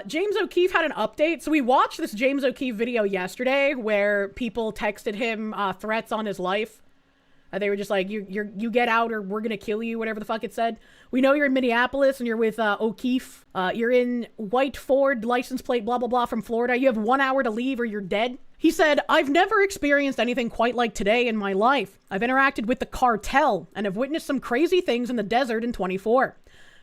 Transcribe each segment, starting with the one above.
James O'Keefe had an update. So we watched this James O'Keefe video yesterday where people texted him threats on his life. They were just like, you get out or we're going to kill you, whatever the fuck it said. We know you're in Minneapolis and you're with O'Keefe. You're in white Ford, license plate, blah, blah, blah, from Florida. You have 1 hour to leave or you're dead. He said, I've never experienced anything quite like today in my life. I've interacted with the cartel and have witnessed some crazy things in the desert in 24.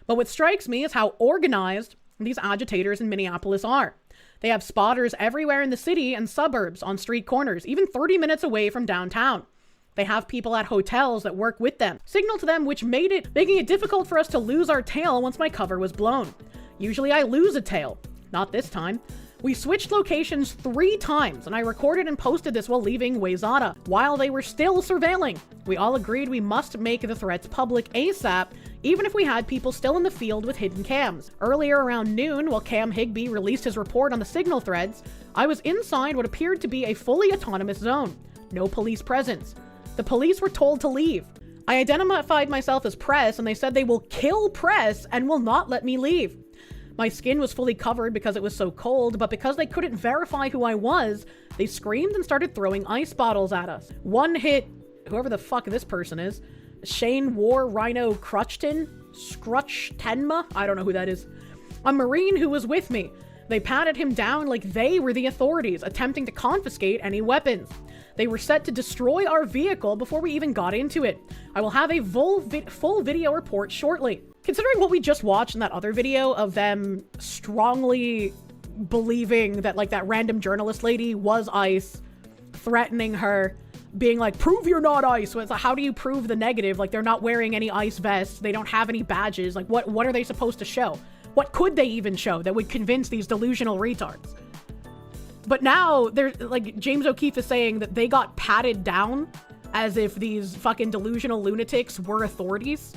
But what strikes me is how organized these agitators in Minneapolis are. They have spotters everywhere in the city and suburbs, on street corners, even 30 minutes away from downtown. They have people at hotels that work with them, signal to them, which making it difficult for us to lose our tail once my cover was blown. Usually I lose a tail. Not this time. We switched locations 3 times, and I recorded and posted this while leaving Wayzata, while they were still surveilling. We all agreed we must make the threats public ASAP, even if we had people still in the field with hidden cams. Earlier around noon, while Cam Higbee released his report on the signal threads, I was inside what appeared to be a fully autonomous zone. No police presence. The police were told to leave. I identified myself as Press, and they said they will kill Press and will not let me leave. My skin was fully covered because it was so cold, but because they couldn't verify who I was, they screamed and started throwing ice bottles at us. One hit, whoever the fuck this person is, Shane War Rhino Crutchtenma, I don't know who that is, a Marine who was with me. They patted him down like they were the authorities, attempting to confiscate any weapons. They were set to destroy our vehicle before we even got into it. I will have a full video report shortly. Considering what we just watched in that other video of them strongly believing that like that random journalist lady was ICE, threatening her, being like, prove you're not ICE. So it's like, how do you prove the negative? Like they're not wearing any ICE vests. They don't have any badges. Like what are they supposed to show? What could they even show that would convince these delusional retards? But now there's like James O'Keefe is saying that they got patted down as if these fucking delusional lunatics were authorities.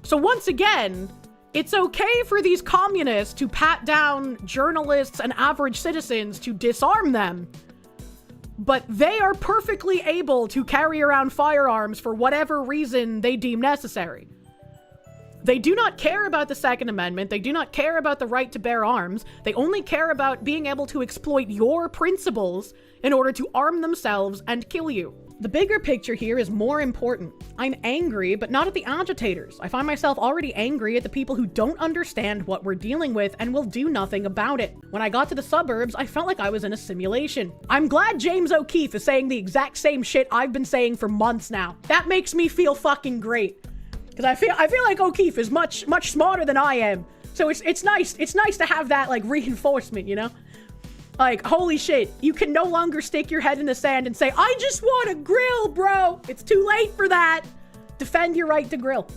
So once again, it's okay for these communists to pat down journalists and average citizens to disarm them, but they are perfectly able to carry around firearms for whatever reason they deem necessary. They do not care about the Second Amendment. They do not care about the right to bear arms. They only care about being able to exploit your principles in order to arm themselves and kill you. The bigger picture here is more important. I'm angry, but not at the agitators. I find myself already angry at the people who don't understand what we're dealing with and will do nothing about it. When I got to the suburbs, I felt like I was in a simulation. I'm glad James O'Keefe is saying the exact same shit I've been saying for months now. That makes me feel fucking great. Because I feel like O'Keefe is much smarter than I am. So it's nice to have that like reinforcement, you know? Like, holy shit, you can no longer stick your head in the sand and say, I just want to grill, bro. It's too late for that. Defend your right to grill.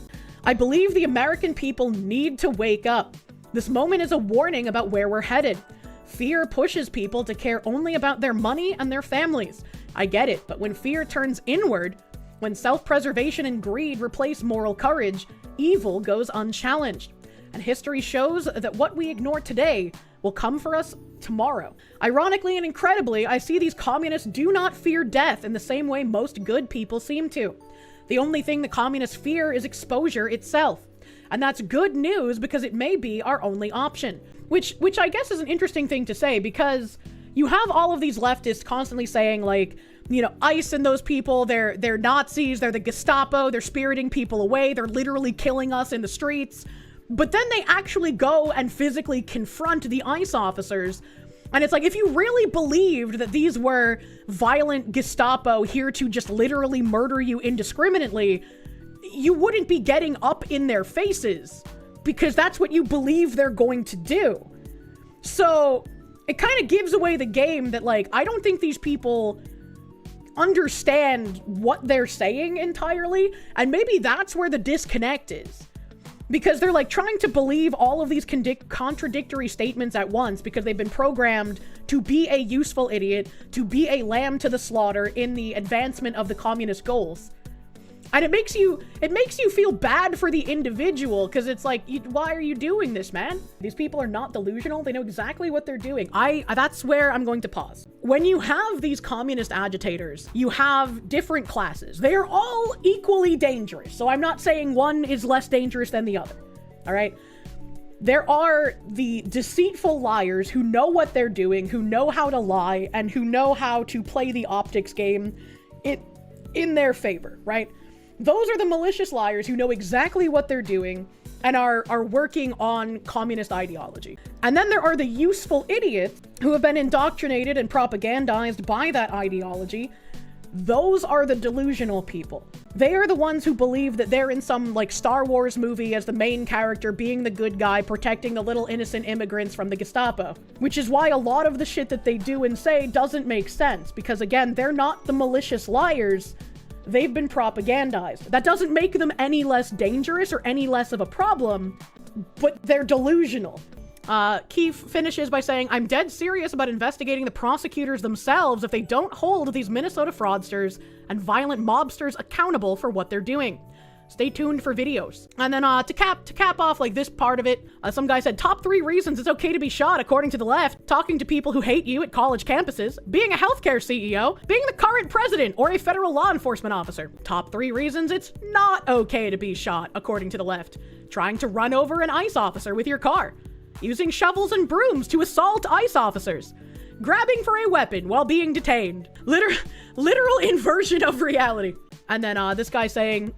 I believe the American people need to wake up. This moment is a warning about where we're headed. Fear pushes people to care only about their money and their families. I get it, but when fear turns inward, when self-preservation and greed replace moral courage, evil goes unchallenged. And history shows that what we ignore today will come for us tomorrow. Ironically and incredibly, I see these communists do not fear death in the same way most good people seem to. The only thing the communists fear is exposure itself. And that's good news because it may be our only option. Which I guess is an interesting thing to say, because you have all of these leftists constantly saying like, you know, ICE and those people, they're Nazis, they're the Gestapo, they're spiriting people away, they're literally killing us in the streets. But then they actually go and physically confront the ICE officers. And it's like, if you really believed that these were violent Gestapo here to just literally murder you indiscriminately, you wouldn't be getting up in their faces, because that's what you believe they're going to do. So it kind of gives away the game that, like, I don't think these people understand what they're saying entirely. And maybe that's where the disconnect is. Because they're like trying to believe all of these contradictory statements at once because they've been programmed to be a useful idiot, to be a lamb to the slaughter in the advancement of the communist goals. And it makes you feel bad for the individual, because it's like, why are you doing this, man? These people are not delusional. They know exactly what they're doing. That's where I'm going to pause. When you have these communist agitators, you have different classes. They are all equally dangerous. So I'm not saying one is less dangerous than the other. All right. There are the deceitful liars who know what they're doing, who know how to lie, and who know how to play the optics game in their favor, right? Those are the malicious liars who know exactly what they're doing and are working on communist ideology. And then there are the useful idiots who have been indoctrinated and propagandized by that ideology. Those are the delusional people. They are the ones who believe that they're in some, like, Star Wars movie as the main character, being the good guy, protecting the little innocent immigrants from the Gestapo. Which is why a lot of the shit that they do and say doesn't make sense. Because, again, they're not the malicious liars. They've been propagandized. That doesn't make them any less dangerous or any less of a problem, but they're delusional. Keith finishes by saying, I'm dead serious about investigating the prosecutors themselves if they don't hold these Minnesota fraudsters and violent mobsters accountable for what they're doing. Stay tuned for videos. And then to cap off like this part of it, some guy said, top 3 reasons it's okay to be shot according to the left: talking to people who hate you at college campuses, being a healthcare CEO, being the current president or a federal law enforcement officer. Top 3 reasons it's not okay to be shot according to the left: trying to run over an ICE officer with your car, using shovels and brooms to assault ICE officers, grabbing for a weapon while being detained. Literal inversion of reality. And then this guy saying,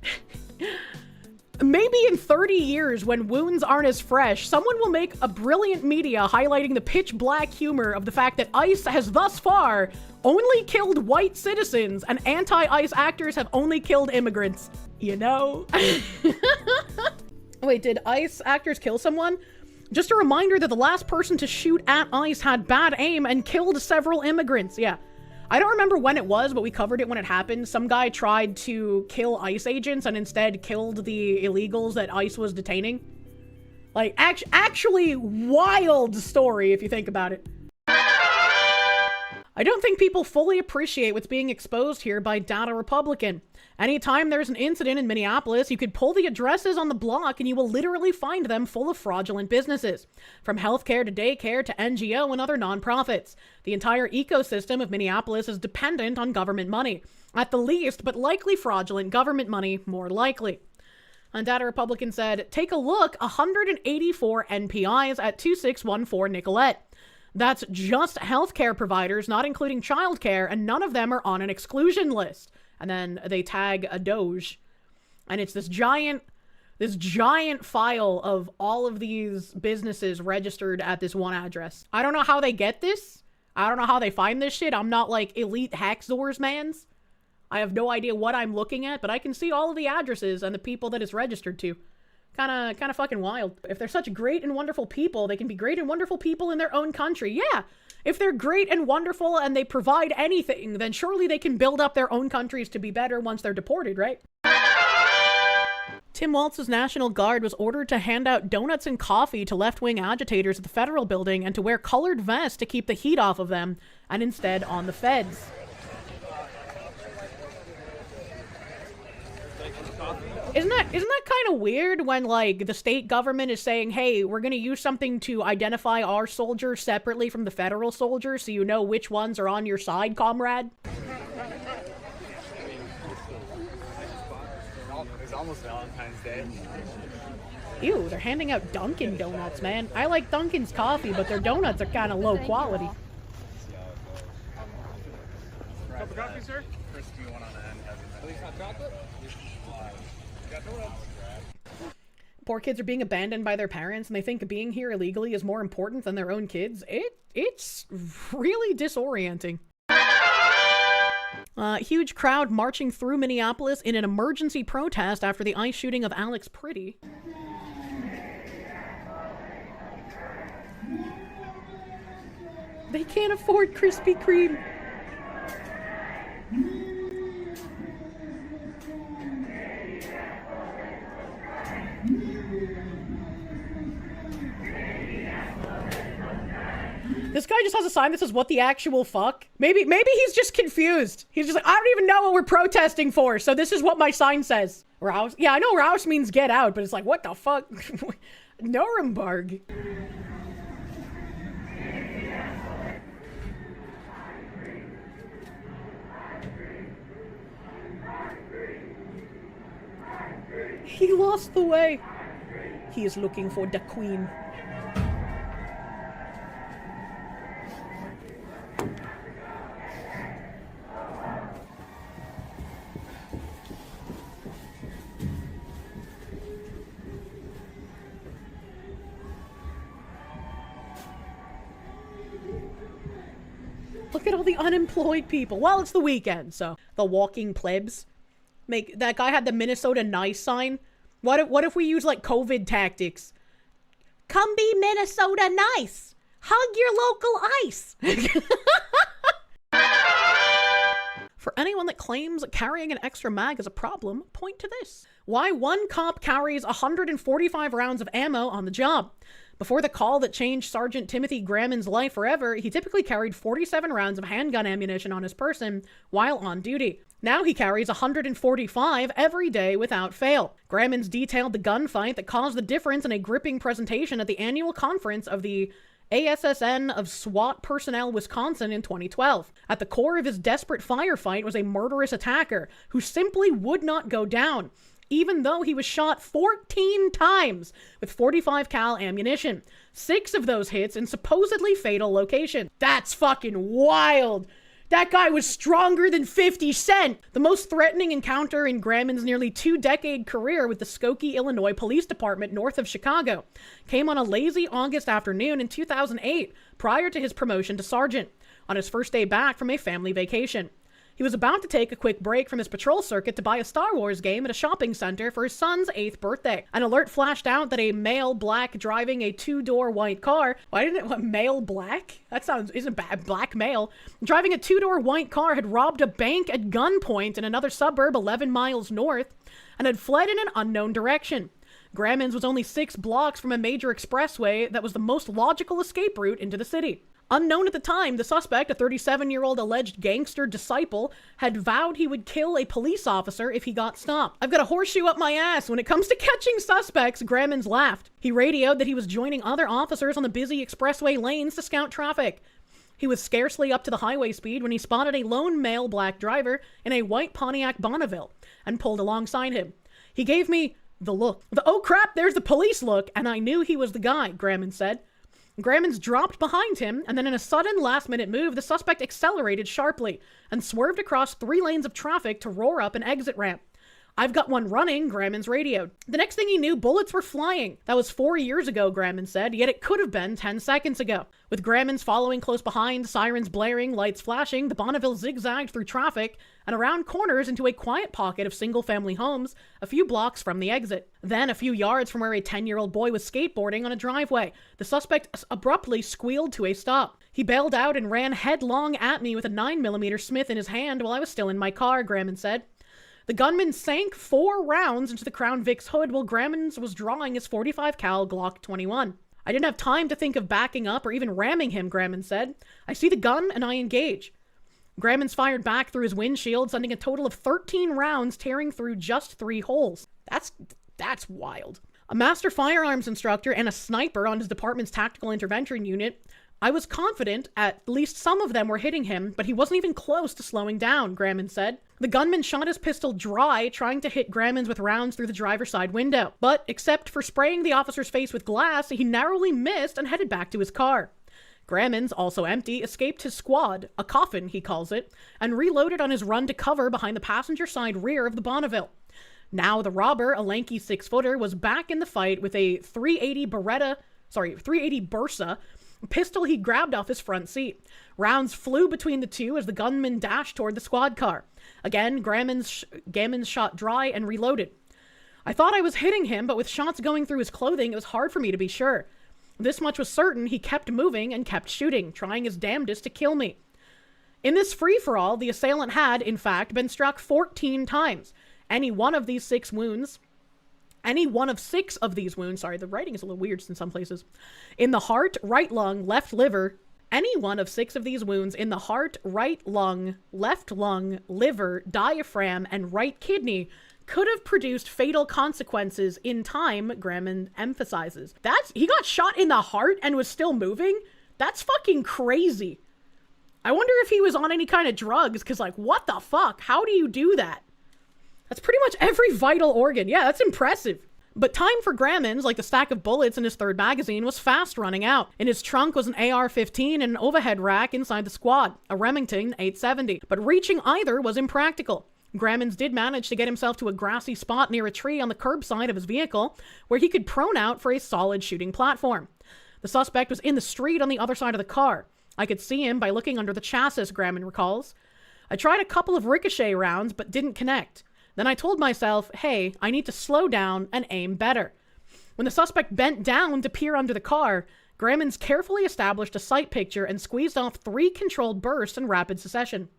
maybe in 30 years, when wounds aren't as fresh, someone will make a brilliant media highlighting the pitch black humor of the fact that ICE has thus far only killed white citizens and anti-ICE actors have only killed immigrants. You know? Wait, did ICE actors kill someone? Just a reminder that the last person to shoot at ICE had bad aim and killed several immigrants. Yeah. I don't remember when it was, but we covered it when it happened. Some guy tried to kill ICE agents and instead killed the illegals that ICE was detaining. Like, actually wild story if you think about it. I don't think people fully appreciate what's being exposed here by Data Republican. Anytime there's an incident in Minneapolis, you could pull the addresses on the block and you will literally find them full of fraudulent businesses. From healthcare to daycare to NGO and other nonprofits. The entire ecosystem of Minneapolis is dependent on government money. At the least, but likely fraudulent government money, more likely. And Data Republican said, take a look, 184 NPIs at 2614 Nicolette. That's just healthcare providers, not including childcare, and none of them are on an exclusion list. And then they tag a Doge, and it's this giant file of all of these businesses registered at this one address. I don't know how they get this. I don't know how they find this shit. I'm not like elite Hackzors mans. I have no idea what I'm looking at, but I can see all of the addresses and the people that it's registered to. Kind of fucking wild. If they're such great and wonderful people, they can be great and wonderful people in their own country. Yeah. If they're great and wonderful and they provide anything, then surely they can build up their own countries to be better once they're deported, right? Tim Walz's National Guard was ordered to hand out donuts and coffee to left-wing agitators at the federal building and to wear colored vests to keep the heat off of them, and instead on the feds. Isn't that kind of weird when, like, the state government is saying, hey, we're going to use something to identify our soldiers separately from the federal soldiers so you know which ones are on your side, comrade? It's almost Valentine's Day. Ew, they're handing out Dunkin' Donuts, man. I like Dunkin's coffee, but their donuts are kind of low quality. Cup of coffee, sir? First, do you want on the end? Please, hot chocolate? Poor kids are being abandoned by their parents and they think being here illegally is more important than their own kids. It's really disorienting. Huge crowd marching through Minneapolis in an emergency protest after the ICE shooting of Alex Pretty. They can't afford Krispy Kreme. This guy just has a sign that says, what the actual fuck? Maybe he's just confused. He's just like, I don't even know what we're protesting for, so this is what my sign says. Rouse? Yeah, I know Rouse means get out, but it's like, what the fuck? Nuremberg. He lost the way. He is looking for the queen. the unemployed people. Well, it's the weekend, so the walking plebs. That guy had the Minnesota nice sign. What if we use like COVID tactics? Come be Minnesota nice. Hug your local ice. For anyone that claims carrying an extra mag is a problem, point to this. Why one cop carries 145 rounds of ammo on the job. Before the call that changed Sergeant Timothy Graman's life forever, he typically carried 47 rounds of handgun ammunition on his person while on duty. Now he carries 145 every day without fail. Graman's detailed the gunfight that caused the difference in a gripping presentation at the annual conference of the ASSN of SWAT Personnel Wisconsin in 2012. At the core of his desperate firefight was a murderous attacker who simply would not go down, even though he was shot 14 times with 45 cal ammunition. 6 of those hits in supposedly fatal locations. That's fucking wild. That guy was stronger than 50 Cent. The most threatening encounter in Graman's nearly 2-decade career with the Skokie, Illinois Police Department north of Chicago came on a lazy August afternoon in 2008, prior to his promotion to sergeant, on his first day back from a family vacation. He was about to take a quick break from his patrol circuit to buy a Star Wars game at a shopping center for his son's 8th birthday. An alert flashed out that a male black driving a 2-door white car. Why didn't it? What, male black? That sounds isn't bad. Black male driving a 2-door white car had robbed a bank at gunpoint in another suburb 11 miles north and had fled in an unknown direction. Graman's was only 6 blocks from a major expressway that was the most logical escape route into the city. Unknown at the time, the suspect, a 37-year-old alleged gangster disciple, had vowed he would kill a police officer if he got stopped. I've got a horseshoe up my ass. When it comes to catching suspects, Graman's laughed. He radioed that he was joining other officers on the busy expressway lanes to scout traffic. He was scarcely up to the highway speed when he spotted a lone male black driver in a white Pontiac Bonneville and pulled alongside him. He gave me the look. The "oh crap, there's the police" look, and I knew he was the guy, Graman said. Graman's dropped behind him, and then in a sudden last-minute move, the suspect accelerated sharply and swerved across 3 lanes of traffic to roar up an exit ramp. "I've got one running," Graman's radioed. The next thing he knew, bullets were flying. That was 4 years ago, Graman said, yet it could have been 10 seconds ago. With Graman's following close behind, sirens blaring, lights flashing, the Bonneville zigzagged through traffic and around corners into a quiet pocket of single-family homes a few blocks from the exit. Then, a few yards from where a 10-year-old boy was skateboarding on a driveway, the suspect abruptly squealed to a stop. He bailed out and ran headlong at me with a 9mm Smith in his hand while I was still in my car, Graman said. The gunman sank 4 rounds into the Crown Vic's hood while Graman was drawing his 45 cal Glock 21. "I didn't have time to think of backing up or even ramming him," Graman said. "I see the gun and I engage." Graman's fired back through his windshield, sending a total of 13 rounds tearing through just 3 holes. That's wild. A master firearms instructor and a sniper on his department's tactical intervention unit, I was confident at least some of them were hitting him, but he wasn't even close to slowing down, Graman said. The gunman shot his pistol dry, trying to hit Graman's with rounds through the driver's side window. But except for spraying the officer's face with glass, he narrowly missed and headed back to his car. Graman's, also empty, escaped his squad, a coffin he calls it, and reloaded on his run to cover behind the passenger side rear of the Bonneville. Now the robber, a lanky 6-footer, was back in the fight with a 380 Bursa pistol he grabbed off his front seat. Rounds flew between the two as the gunman dashed toward the squad car. Again, Graman's shot dry and reloaded. "I thought I was hitting him, but with shots going through his clothing, it was hard for me to be sure. This much was certain: he kept moving and kept shooting, trying his damnedest to kill me." In this free-for-all, the assailant had, in fact, been struck 14 times. Any one of 6 of these wounds, sorry, the writing is a little weird in some places, in the heart, right lung, left liver, any one of 6 of these wounds in the heart, right lung, left lung, liver, diaphragm, and right kidney could have produced fatal consequences in time, Graman emphasizes. He got shot in the heart and was still moving? That's fucking crazy. I wonder if he was on any kind of drugs, because like, what the fuck? How do you do that? That's pretty much every vital organ. Yeah, that's impressive. But time for Graman's, like the stack of bullets in his 3rd magazine, was fast running out. In his trunk was an AR-15 and an overhead rack inside the squad, a Remington 870. But reaching either was impractical. Graman's did manage to get himself to a grassy spot near a tree on the curbside of his vehicle, where he could prone out for a solid shooting platform. The suspect was in the street on the other side of the car. I could see him by looking under the chassis, Graham recalls. I tried a couple of ricochet rounds, but didn't connect. Then I told myself, hey, I need to slow down and aim better. When the suspect bent down to peer under the car, Graham carefully established a sight picture and squeezed off 3 controlled bursts in rapid succession.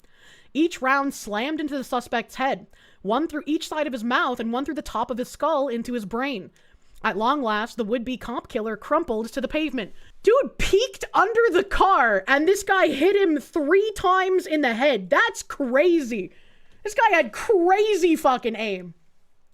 Each round slammed into the suspect's head, one through each side of his mouth and one through the top of his skull into his brain. At long last, the would-be cop killer crumpled to the pavement. Dude peeked under the car and this guy hit him 3 times in the head. That's crazy. This guy had crazy fucking aim.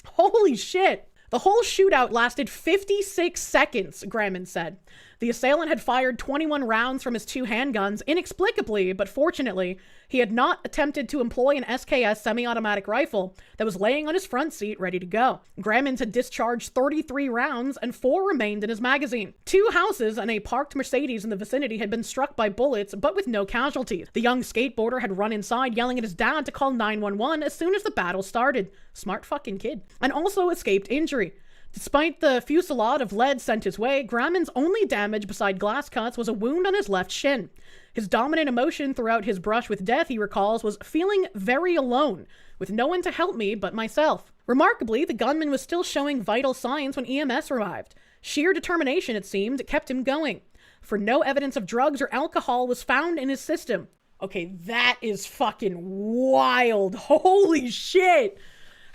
Holy shit. The whole shootout lasted 56 seconds, Graham said. The assailant had fired 21 rounds from his 2 handguns, inexplicably, but fortunately, he had not attempted to employ an SKS semi-automatic rifle that was laying on his front seat ready to go. Graham had discharged 33 rounds and 4 remained in his magazine. 2 houses and a parked Mercedes in the vicinity had been struck by bullets, but with no casualties. The young skateboarder had run inside yelling at his dad to call 911 as soon as the battle started. Smart fucking kid. And also escaped injury. Despite the fusillade of lead sent his way, Grahman's only damage beside glass cuts was a wound on his left shin. His dominant emotion throughout his brush with death, he recalls, was feeling very alone, with no one to help me but myself. Remarkably, the gunman was still showing vital signs when EMS arrived. Sheer determination, it seemed, kept him going. For no evidence of drugs or alcohol was found in his system. Okay, that is fucking wild. Holy shit.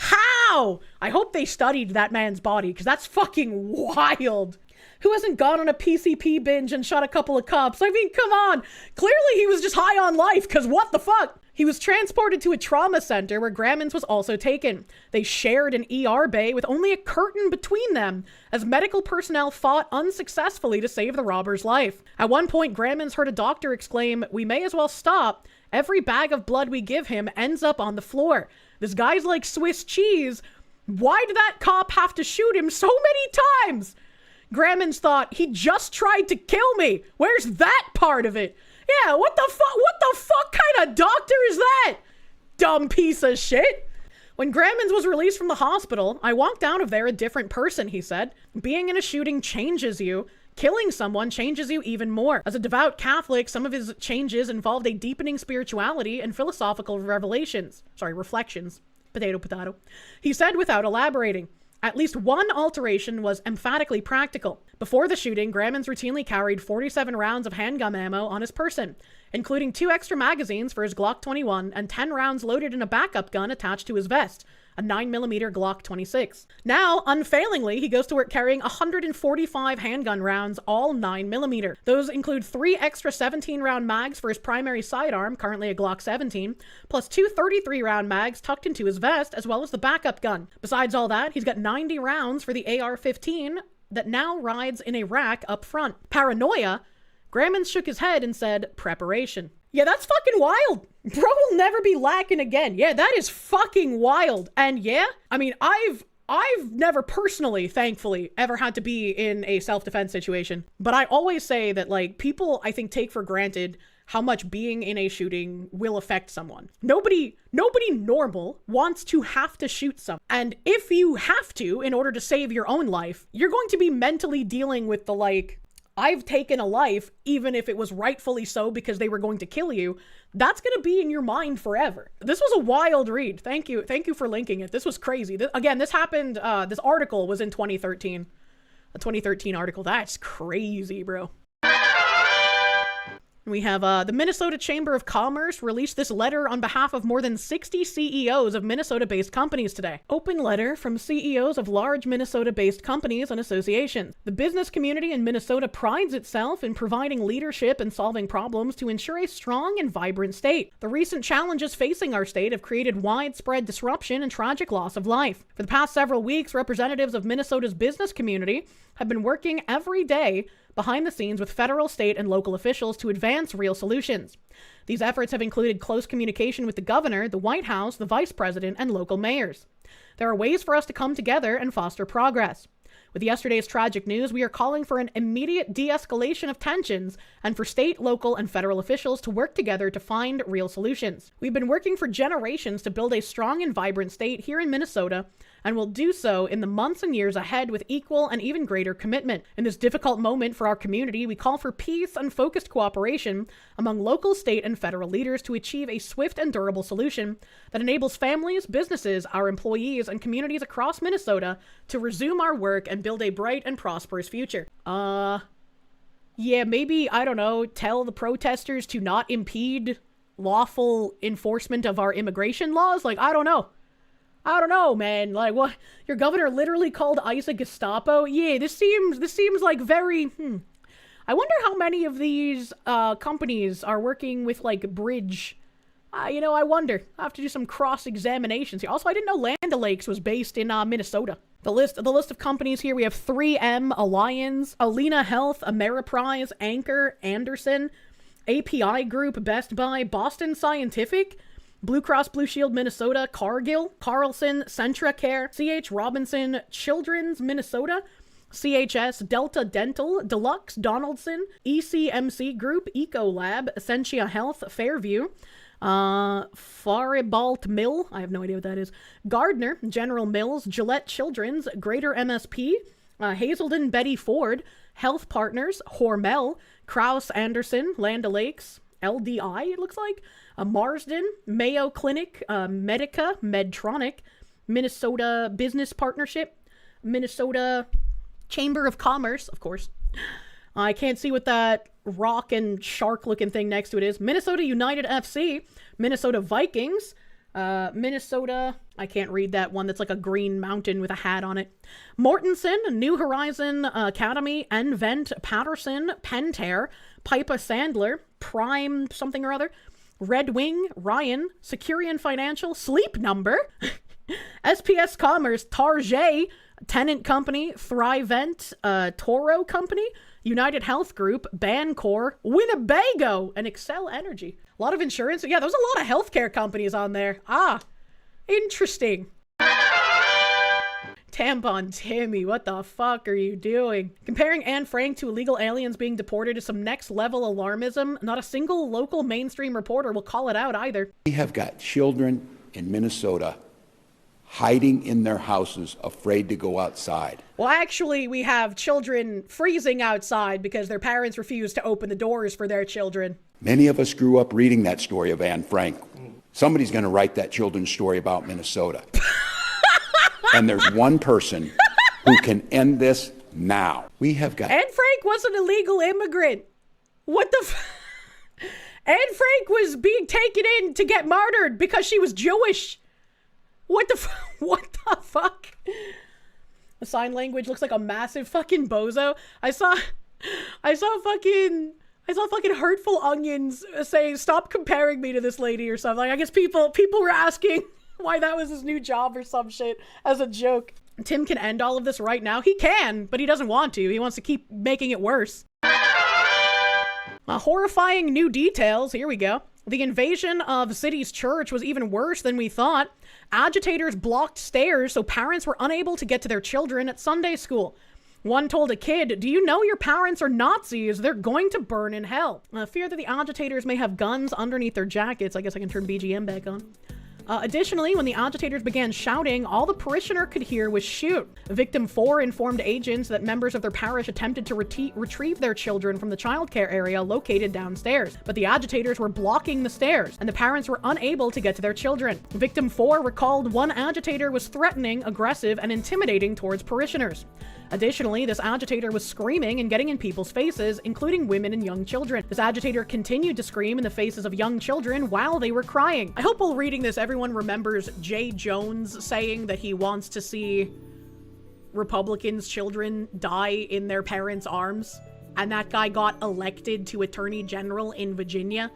How? I hope they studied that man's body, because that's fucking wild. Who hasn't gone on a PCP binge and shot a couple of cops? I mean, come on. Clearly he was just high on life, because what the fuck? He was transported to a trauma center where Grahman's was also taken. They shared an ER bay with only a curtain between them as medical personnel fought unsuccessfully to save the robber's life. At one point, Grahman's heard a doctor exclaim, "We may as well stop. Every bag of blood we give him ends up on the floor. This guy's like Swiss cheese. Why did that cop have to shoot him so many times?" Grahman's thought, he just tried to kill me. Where's that part of it? Yeah, what the fuck kind of doctor is that? Dumb piece of shit. When Grahman's was released from the hospital, I walked out of there a different person, he said. Being in a shooting changes you. Killing someone changes you even more. As a devout Catholic, some of his changes involved a deepening spirituality and philosophical reflections. Potato, potato. He said without elaborating. At least one alteration was emphatically practical. Before the shooting, Grahman's routinely carried 47 rounds of handgun ammo on his person, including 2 extra magazines for his Glock 21 and 10 rounds loaded in a backup gun attached to his vest, a 9mm Glock 26. Now, unfailingly, he goes to work carrying 145 handgun rounds, all 9mm. Those include 3 extra 17-round mags for his primary sidearm, currently a Glock 17, plus 2 33-round mags tucked into his vest, as well as the backup gun. Besides all that, he's got 90 rounds for the AR-15 that now rides in a rack up front. Paranoia? Grahman shook his head and said, preparation. Yeah, that's fucking wild. Bro will never be lacking again. Yeah, that is fucking wild. And yeah, I mean, I've never personally, thankfully, ever had to be in a self-defense situation. But I always say that, like, people, I think, take for granted how much being in a shooting will affect someone. Nobody normal wants to have to shoot someone. And if you have to, in order to save your own life, you're going to be mentally dealing with the, like, I've taken a life, even if it was rightfully so because they were going to kill you. That's going to be in your mind forever. This was a wild read. Thank you for linking it. This was crazy. This happened, this article was in 2013. A 2013 article. That's crazy, bro. We have the Minnesota Chamber of Commerce released this letter on behalf of more than 60 CEOs of Minnesota-based companies today. Open letter from CEOs of large Minnesota-based companies and associations. The business community in Minnesota prides itself in providing leadership and solving problems to ensure a strong and vibrant state. The recent challenges facing our state have created widespread disruption and tragic loss of life. For the past several weeks, representatives of Minnesota's business community have been working every day behind the scenes with federal, state, and local officials to advance real solutions. These efforts have included close communication with the governor, the White House, the vice president, and local mayors. There are ways for us to come together and foster progress. With yesterday's tragic news, we are calling for an immediate de-escalation of tensions and for state, local, and federal officials to work together to find real solutions. We've been working for generations to build a strong and vibrant state here in Minnesota, and will do so in the months and years ahead with equal and even greater commitment. In this difficult moment for our community, we call for peace and focused cooperation among local, state, and federal leaders to achieve a swift and durable solution that enables families, businesses, our employees, and communities across Minnesota to resume our work and build a bright and prosperous future. Yeah, maybe, I don't know, tell the protesters to not impede lawful enforcement of our immigration laws? Like, I don't know, man. Like, what? Your governor literally called ICE a Gestapo? Yeah, this seems like very, I wonder how many of these companies are working with, like, Bridge. I wonder. I have to do some cross-examinations here. Also, I didn't know Land O'Lakes was based in Minnesota. The list of companies here, we have 3M, Alliance, Alena Health, Ameriprise, Anchor, Anderson, API Group, Best Buy, Boston Scientific, Blue Cross Blue Shield Minnesota, Cargill, Carlson, Centra Care, CH Robinson, Children's Minnesota, CHS, Delta Dental, Deluxe, Donaldson, ECMC Group, Ecolab, Essentia Health, Fairview, Faribault Mill, I have no idea what that is, Gardner, General Mills, Gillette Children's, Greater MSP, Hazelden Betty Ford, Health Partners, Hormel, Kraus Anderson, Land O'Lakes, LDI, it looks like, Marsden, Mayo Clinic, Medica, Medtronic, Minnesota Business Partnership, Minnesota Chamber of Commerce, of course. I can't see what that rock and shark looking thing next to it is. Minnesota United FC, Minnesota Vikings, Minnesota, I can't read that one that's like a green mountain with a hat on it. Mortensen, New Horizon Academy, Envent, Patterson, Pentair, Pipa Sandler, Prime something or other, Red Wing, Ryan, Securian Financial, Sleep Number, SPS Commerce, Target, Tenant Company, Thrivent, Toro Company, United Health Group, Bancor, Winnebago, and Excel Energy. A lot of insurance. Yeah, there's a lot of healthcare companies on there. Interesting. Tampon Timmy, what the fuck are you doing? Comparing Anne Frank to illegal aliens being deported is some next level alarmism. Not a single local mainstream reporter will call it out either. We have got children in Minnesota hiding in their houses, afraid to go outside. Well, actually, we have children freezing outside because their parents refuse to open the doors for their children. Many of us grew up reading that story of Anne Frank. Somebody's going to write that children's story about Minnesota. And there's one person who can end this now. We have got... Anne Frank was an illegal immigrant. What the Anne Frank was being taken in to get martyred because she was Jewish. What the fuck? The sign language looks like a massive fucking bozo. I saw fucking Hurtful Onions saying, stop comparing me to this lady or something. Like, I guess people were asking why that was his new job or some shit as a joke. Tim can end all of this right now. He can, but he doesn't want to. He wants to keep making it worse. Horrifying new details. Here we go. The invasion of City's church was even worse than we thought. Agitators blocked stairs so parents were unable to get to their children at Sunday school. One told a kid, "Do you know your parents are Nazis? They're going to burn in hell." Fear that the agitators may have guns underneath their jackets. I guess I can turn BGM back on. Additionally, when the agitators began shouting, all the parishioner could hear was shoot. Victim 4 informed agents that members of their parish attempted to retrieve their children from the childcare area located downstairs, but the agitators were blocking the stairs, and the parents were unable to get to their children. Victim 4 recalled one agitator was threatening, aggressive, and intimidating towards parishioners. Additionally, this agitator was screaming and getting in people's faces, including women and young children. This agitator continued to scream in the faces of young children while they were crying. I hope while reading this, everyone remembers Jay Jones saying that he wants to see Republicans' children die in their parents' arms, and that guy got elected to Attorney General in Virginia.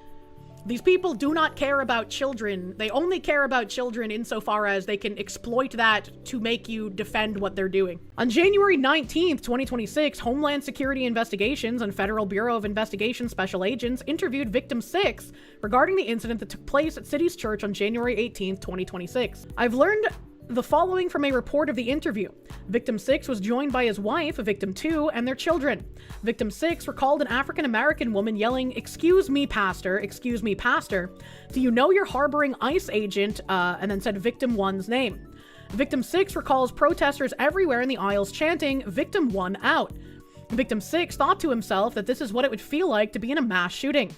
These people do not care about children. They only care about children insofar as they can exploit that to make you defend what they're doing. On January 19th, 2026, Homeland Security Investigations and Federal Bureau of Investigation special agents interviewed Victim 6 regarding the incident that took place at City's Church on January 18th, 2026. I've learned the following from a report of the interview. Victim 6 was joined by his wife, Victim 2, and their children. Victim 6 recalled an African-American woman yelling, "Excuse me, pastor, excuse me, pastor. Do you know you're harboring ICE agent?" And then said Victim 1's name. Victim 6 recalls protesters everywhere in the aisles chanting, "Victim 1 out." Victim 6 thought to himself that this is what it would feel like to be in a mass shooting.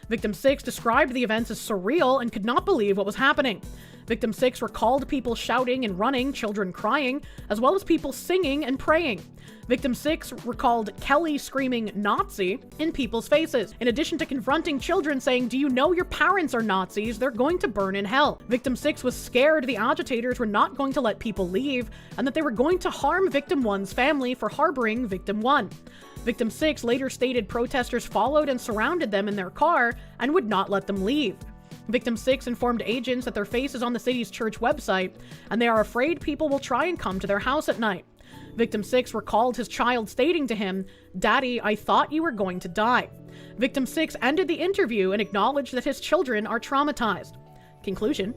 Victim 6 described the events as surreal and could not believe what was happening. Victim 6 recalled people shouting and running, children crying, as well as people singing and praying. Victim 6 recalled Kelly screaming "Nazi" in people's faces, in addition to confronting children saying, "Do you know your parents are Nazis? They're going to burn in hell." Victim 6 was scared the agitators were not going to let people leave, and that they were going to harm Victim 1's family for harboring Victim 1. Victim 6 later stated protesters followed and surrounded them in their car and would not let them leave. Victim 6 informed agents that their face is on the city's church website, and they are afraid people will try and come to their house at night. Victim 6 recalled his child stating to him, "Daddy, I thought you were going to die." Victim 6 ended the interview and acknowledged that his children are traumatized. Conclusion.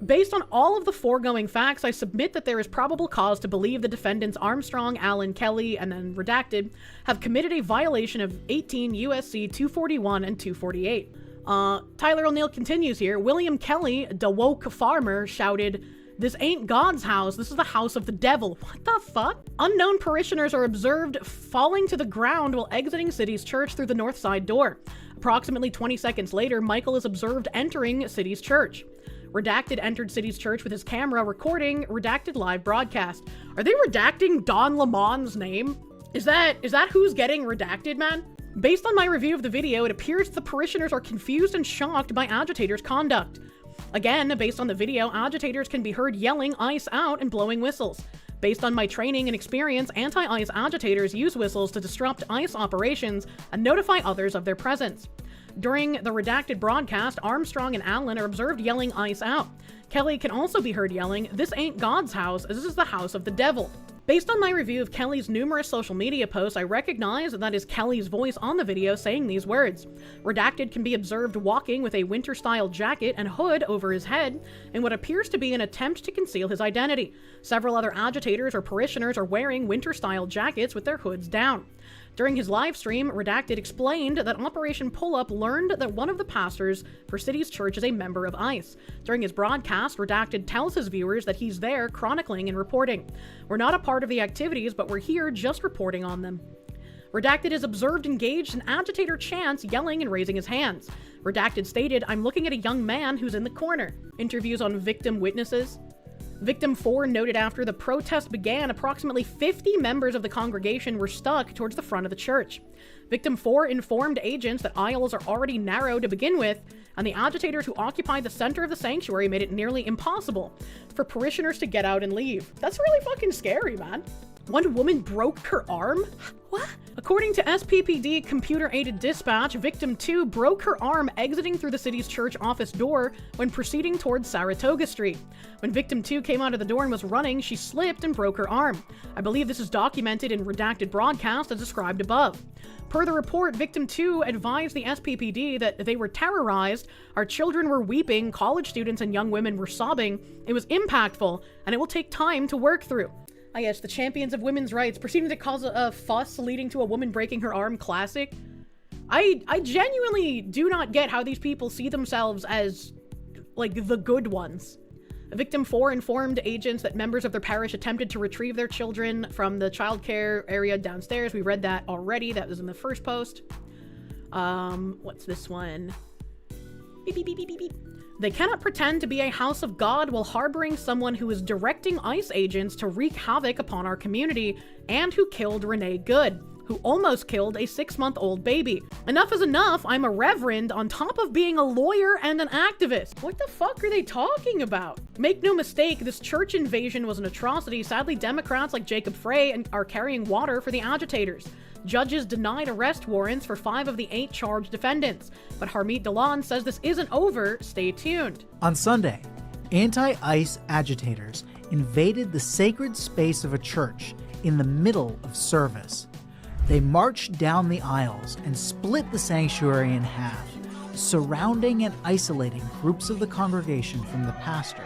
Based on all of the foregoing facts, I submit that there is probable cause to believe the defendants Armstrong, Allen, Kelly, and then Redacted have committed a violation of 18 U.S.C. 241 and 248. Tyler O'Neill continues here. William Kelly, the woke farmer, shouted, "This ain't God's house, this is the house of the devil." What the fuck? Unknown parishioners are observed falling to the ground while exiting City's church through the north side door. Approximately 20 seconds later, Michael is observed entering City's church. Redacted entered City's church with his camera recording Redacted live broadcast. Are they redacting Don Lemon's name? Is that who's getting redacted, man? Based on my review of the video, it appears the parishioners are confused and shocked by agitators' conduct. Again, based on the video, agitators can be heard yelling "ICE out" and blowing whistles. Based on my training and experience, anti-ICE agitators use whistles to disrupt ICE operations and notify others of their presence. During the Redacted broadcast, Armstrong and Allen are observed yelling "ICE out." Kelly can also be heard yelling, "This ain't God's house, this is the house of the devil." Based on my review of Kelly's numerous social media posts, I recognize that is Kelly's voice on the video saying these words. Redacted can be observed walking with a winter-style jacket and hood over his head in what appears to be an attempt to conceal his identity. Several other agitators or parishioners are wearing winter-style jackets with their hoods down. During his live stream, Redacted explained that Operation Pull-Up learned that one of the pastors for City's church is a member of ICE. During his broadcast, Redacted tells his viewers that he's there chronicling and reporting. "We're not a part of the activities, but we're here just reporting on them." Redacted is observed engaged in agitator chants, yelling and raising his hands. Redacted stated, "I'm looking at a young man who's in the corner." Interviews on victim witnesses. Victim 4 noted after the protest began, approximately 50 members of the congregation were stuck towards the front of the church. Victim 4 informed agents that aisles are already narrow to begin with, and the agitators who occupied the center of the sanctuary made it nearly impossible for parishioners to get out and leave. That's really fucking scary, man. One woman broke her arm? What? According to SPPD computer-aided dispatch, Victim 2 broke her arm exiting through the city's church office door when proceeding towards Saratoga Street. When Victim 2 came out of the door and was running, she slipped and broke her arm. I believe this is documented in Redacted broadcast as described above. Per the report, Victim 2 advised the SPPD that they were terrorized, our children were weeping, college students and young women were sobbing, it was impactful, and it will take time to work through. I guess the champions of women's rights proceeding to cause a fuss leading to a woman breaking her arm classic. I genuinely do not get how these people see themselves as, like, the good ones. Victim 4 informed agents that members of their parish attempted to retrieve their children from the childcare area downstairs. We read that already. That was in the first post. What's this one? Beep, beep, beep, beep, beep, beep. They cannot pretend to be a house of God while harboring someone who is directing ICE agents to wreak havoc upon our community and who killed Renee Good, who almost killed a 6-month-old baby. Enough is enough. I'm a reverend on top of being a lawyer and an activist. What the fuck are they talking about? Make no mistake, this church invasion was an atrocity. Sadly, Democrats like Jacob Frey are carrying water for the agitators. Judges denied arrest warrants for 5 of the 8 charged defendants. But Harmeet Dalal says this isn't over. Stay tuned. On Sunday, anti-ICE agitators invaded the sacred space of a church in the middle of service. They marched down the aisles and split the sanctuary in half, surrounding and isolating groups of the congregation from the pastor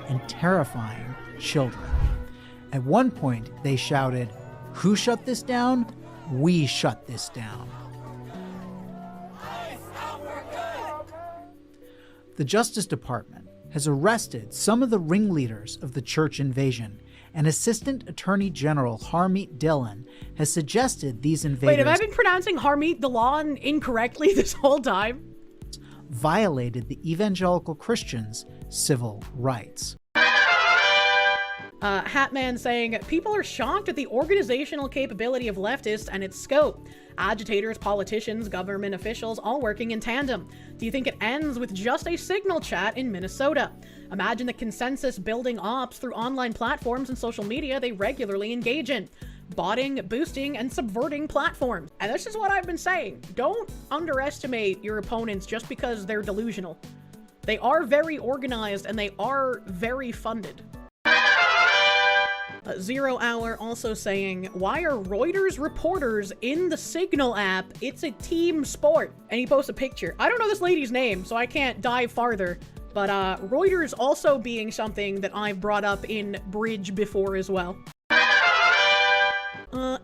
and terrifying children. At one point, they shouted, "Who shut this down? We shut this down." The Justice Department has arrested some of the ringleaders of the church invasion, and Assistant Attorney General Harmeet Dillon has suggested these invaders— Wait, have I been pronouncing Harmeet Dillon incorrectly this whole time? —violated the evangelical Christians' civil rights. Hatman saying, people are shocked at the organizational capability of leftists and its scope. Agitators, politicians, government officials, all working in tandem. Do you think it ends with just a signal chat in Minnesota? Imagine the consensus building ops through online platforms and social media they regularly engage in. Botting, boosting, and subverting platforms. And this is what I've been saying. Don't underestimate your opponents just because they're delusional. They are very organized and they are very funded. Zero Hour also saying, why are Reuters reporters in the Signal app? It's a team sport. And he posts a picture. I don't know this lady's name, so I can't dive farther. But Reuters also being something that I've brought up in Bridge before as well.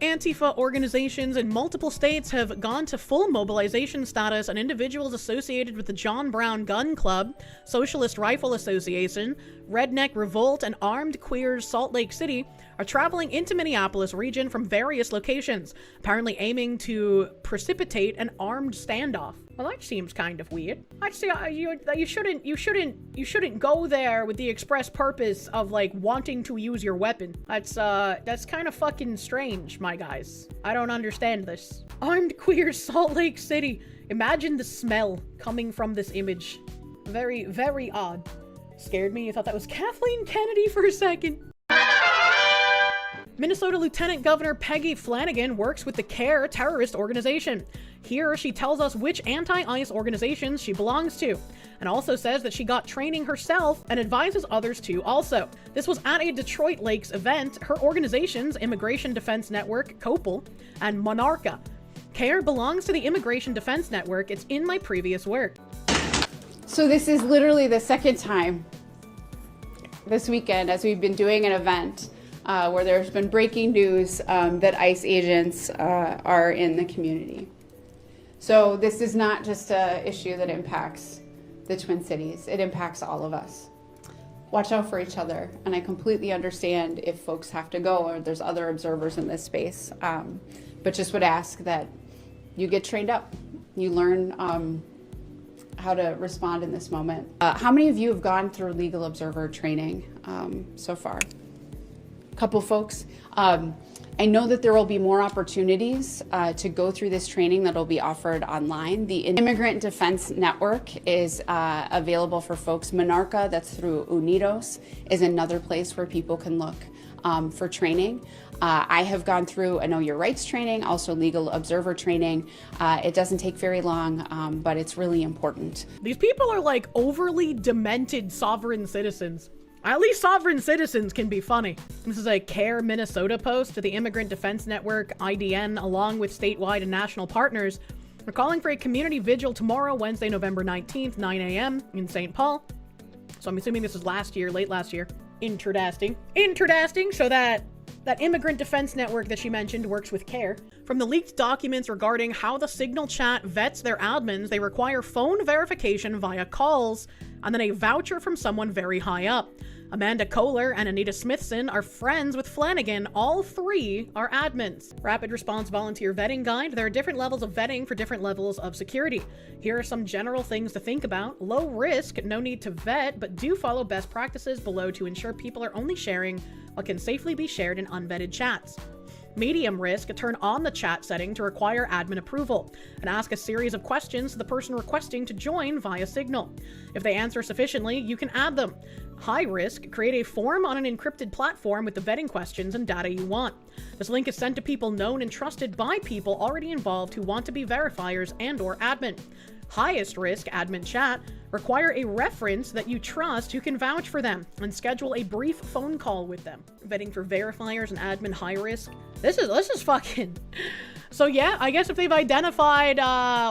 Antifa organizations in multiple states have gone to full mobilization status, and individuals associated with the John Brown Gun Club, Socialist Rifle Association, Redneck Revolt, and Armed Queers Salt Lake City are traveling into Minneapolis region from various locations, apparently aiming to precipitate an armed standoff. Well, that seems kind of weird. I'd say you shouldn't go there with the express purpose of like wanting to use your weapon. That's kind of fucking strange, my guys. I don't understand this. Armed Queers Salt Lake City. Imagine the smell coming from this image. Very, very odd. Scared me. I thought that was Kathleen Kennedy for a second. Minnesota Lieutenant Governor Peggy Flannagan works with the CAIR terrorist organization. Here, she tells us which anti-ICE organizations she belongs to, and also says that she got training herself and advises others to also. This was at a Detroit Lakes event. Her organizations, Immigration Defense Network, COPL, and Monarca. CAIR belongs to the Immigration Defense Network. It's in my previous work. So this is literally the second time this weekend as we've been doing an event where there's been breaking news that ICE agents are in the community. So this is not just an issue that impacts the Twin Cities, it impacts all of us. Watch out for each other, and I completely understand if folks have to go or there's other observers in this space, but just would ask that you get trained up, you learn how to respond in this moment. How many of you have gone through legal observer training so far? A couple folks. I know that there will be more opportunities to go through this training that will be offered online. The Immigrant Defense Network is available for folks. Monarca, that's through Unidos, is another place where people can look for training. I have gone through a Know Your Rights training, also legal observer training. It doesn't take very long, but it's really important. These people are like overly demented sovereign citizens. At least sovereign citizens can be funny. This is a CAIR Minnesota post to the Immigrant Defense Network, IDN, along with statewide and national partners. We're calling for a community vigil tomorrow, Wednesday, November 19th, 9 a.m. in St. Paul. So I'm assuming this is last year, late last year. Interesting. So that Immigrant Defense Network that she mentioned works with CAIR. From the leaked documents regarding how the Signal chat vets their admins, they require phone verification via calls and then a voucher from someone very high up. Amanda Kohler and Anita Smithson are friends with Flannagan. All three are admins. Rapid Response Volunteer Vetting Guide. There are different levels of vetting for different levels of security. Here are some general things to think about. Low risk, no need to vet, but do follow best practices below to ensure people are only sharing what can safely be shared in unvetted chats. Medium risk, turn on the chat setting to require admin approval and ask a series of questions to the person requesting to join via Signal. If they answer sufficiently, you can add them. High risk, create a form on an encrypted platform with the vetting questions and data you want. This link is sent to people known and trusted by people already involved who want to be verifiers and/or admin. Highest risk, admin chat, require a reference that you trust who can vouch for them and schedule a brief phone call with them. Vetting for verifiers and admin high risk. This is fucking... So yeah, I guess if they've identified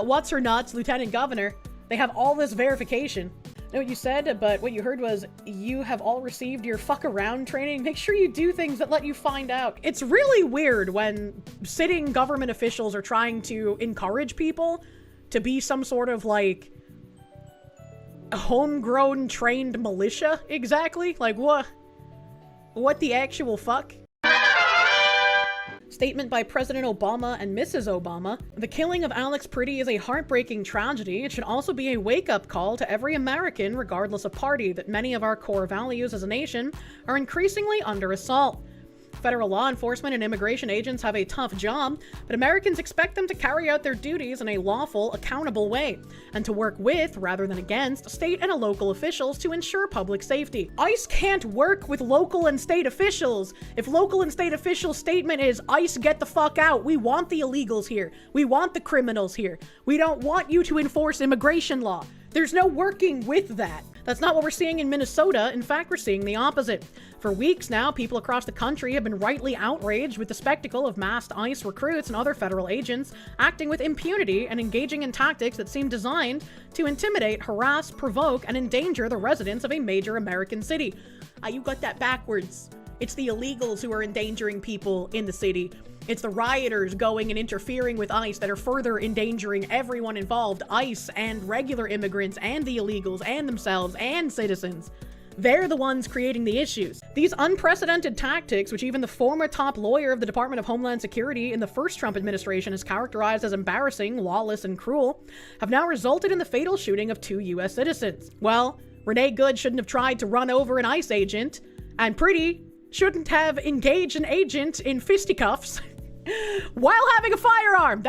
what's her nuts, Lieutenant Governor, they have all this verification. Know what you said, but what you heard was you have all received your fuck around training. Make sure you do things that let you find out. It's really weird when sitting government officials are trying to encourage people to be some sort of like homegrown trained militia exactly? Like what? What the actual fuck? Statement by President Obama and Mrs. Obama. The killing of Alex Pretty is a heartbreaking tragedy. It should also be a wake-up call to every American, regardless of party, that many of our core values as a nation are increasingly under assault. Federal law enforcement and immigration agents have a tough job, but Americans expect them to carry out their duties in a lawful, accountable way, and to work with, rather than against, state and local officials to ensure public safety. ICE can't work with local and state officials. If local and state officials' statement is, ICE get the fuck out, we want the illegals here, we want the criminals here, we don't want you to enforce immigration law. There's no working with that. That's not what we're seeing in Minnesota. In fact, we're seeing the opposite. For weeks now, people across the country have been rightly outraged with the spectacle of masked ICE recruits and other federal agents acting with impunity and engaging in tactics that seem designed to intimidate, harass, provoke, and endanger the residents of a major American city. You got that backwards. It's the illegals who are endangering people in the city. It's the rioters going and interfering with ICE that are further endangering everyone involved, ICE and regular immigrants and the illegals and themselves and citizens. They're the ones creating the issues. These unprecedented tactics, which even the former top lawyer of the Department of Homeland Security in the first Trump administration has characterized as embarrassing, lawless, and cruel, have now resulted in the fatal shooting of 2 U.S. citizens. Well, Renee Good shouldn't have tried to run over an ICE agent, and Pretty shouldn't have engaged an agent in fisticuffs while having a firearm.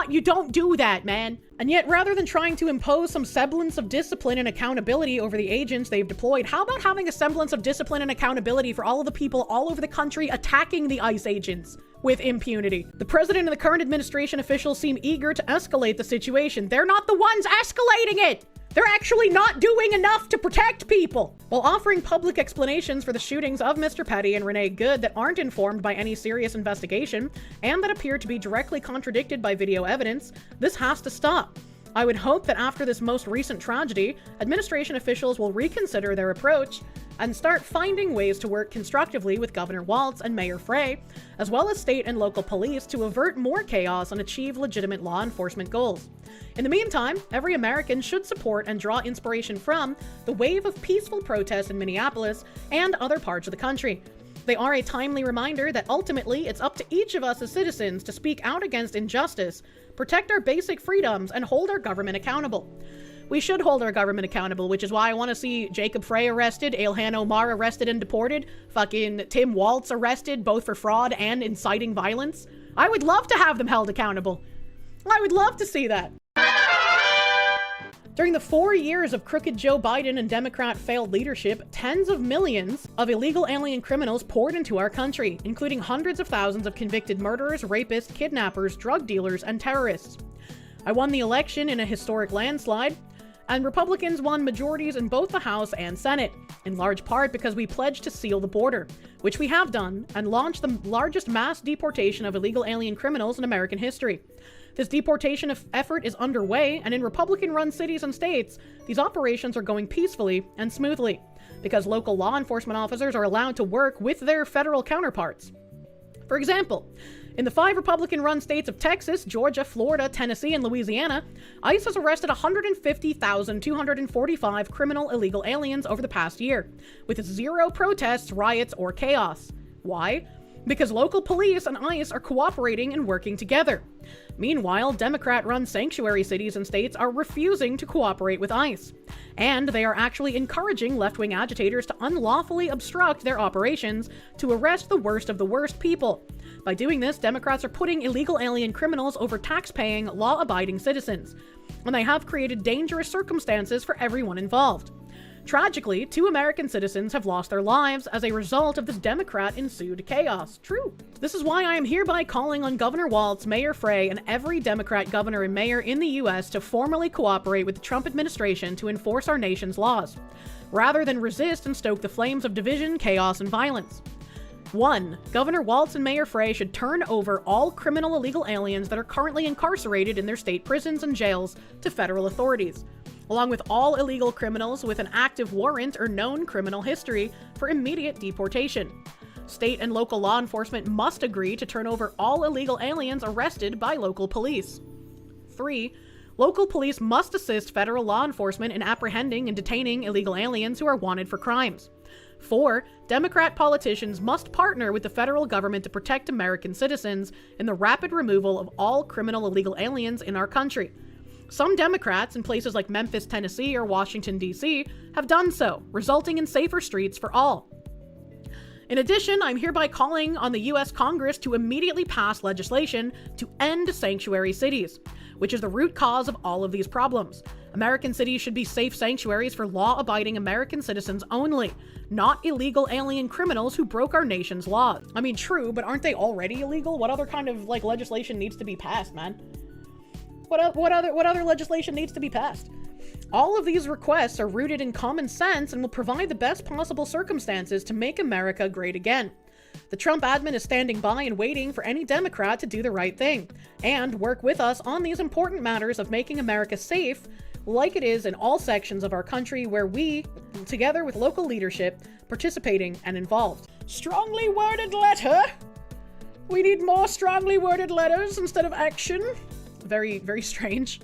You don't do that, man. And yet, rather than trying to impose some semblance of discipline and accountability over the agents they've deployed, how about having a semblance of discipline and accountability for all of the people all over the country attacking the ICE agents with impunity? The president and the current administration officials seem eager to escalate the situation. They're not the ones escalating it! They're actually not doing enough to protect people. While offering public explanations for the shootings of Mr. Petty and Renee Good that aren't informed by any serious investigation and that appear to be directly contradicted by video evidence, this has to stop. I would hope that after this most recent tragedy, administration officials will reconsider their approach and start finding ways to work constructively with Governor Walz and Mayor Frey, as well as state and local police to avert more chaos and achieve legitimate law enforcement goals. In the meantime, every American should support and draw inspiration from the wave of peaceful protests in Minneapolis and other parts of the country. They are a timely reminder that ultimately it's up to each of us as citizens to speak out against injustice, protect our basic freedoms, and hold our government accountable. We should hold our government accountable, which is why I want to see Jacob Frey arrested, Ilhan Omar arrested and deported, fucking Tim Walz arrested, both for fraud and inciting violence. I would love to have them held accountable. I would love to see that. During the 4 years of crooked Joe Biden and Democrat failed leadership, tens of millions of illegal alien criminals poured into our country, including hundreds of thousands of convicted murderers, rapists, kidnappers, drug dealers, and terrorists. I won the election in a historic landslide, and Republicans won majorities in both the House and Senate, in large part because we pledged to seal the border, which we have done, and launched the largest mass deportation of illegal alien criminals in American history. This deportation effort is underway, and in Republican-run cities and states, these operations are going peacefully and smoothly, because local law enforcement officers are allowed to work with their federal counterparts. For example, in the 5 Republican-run states of Texas, Georgia, Florida, Tennessee, and Louisiana, ICE has arrested 150,245 criminal illegal aliens over the past year, with 0 protests, riots, or chaos. Why? Because local police and ICE are cooperating and working together. Meanwhile, Democrat-run sanctuary cities and states are refusing to cooperate with ICE. And they are actually encouraging left-wing agitators to unlawfully obstruct their operations to arrest the worst of the worst people. By doing this, Democrats are putting illegal alien criminals over tax-paying, law-abiding citizens. And they have created dangerous circumstances for everyone involved. Tragically, 2 American citizens have lost their lives as a result of this Democrat-ensued chaos. True. This is why I am hereby calling on Governor Walz, Mayor Frey, and every Democrat governor and mayor in the U.S. to formally cooperate with the Trump administration to enforce our nation's laws, rather than resist and stoke the flames of division, chaos, and violence. 1. Governor Walz and Mayor Frey should turn over all criminal illegal aliens that are currently incarcerated in their state prisons and jails to federal authorities, along with all illegal criminals with an active warrant or known criminal history for immediate deportation. State and local law enforcement must agree to turn over all illegal aliens arrested by local police. 3. Local police must assist federal law enforcement in apprehending and detaining illegal aliens who are wanted for crimes. 4. Democrat politicians must partner with the federal government to protect American citizens in the rapid removal of all criminal illegal aliens in our country. Some Democrats in places like Memphis, Tennessee, or Washington, D.C. have done so, resulting in safer streets for all. In addition, I'm hereby calling on the U.S. Congress to immediately pass legislation to end sanctuary cities, which is the root cause of all of these problems. American cities should be safe sanctuaries for law-abiding American citizens only, not illegal alien criminals who broke our nation's laws. I mean, true, but aren't they already illegal? What other kind of, legislation needs to be passed, man? What other legislation needs to be passed? All of these requests are rooted in common sense and will provide the best possible circumstances to make America great again. The Trump admin is standing by and waiting for any Democrat to do the right thing and work with us on these important matters of making America safe, like it is in all sections of our country where we, together with local leadership, participating and involved. Strongly worded letter? We need more strongly worded letters instead of action. Very, very strange.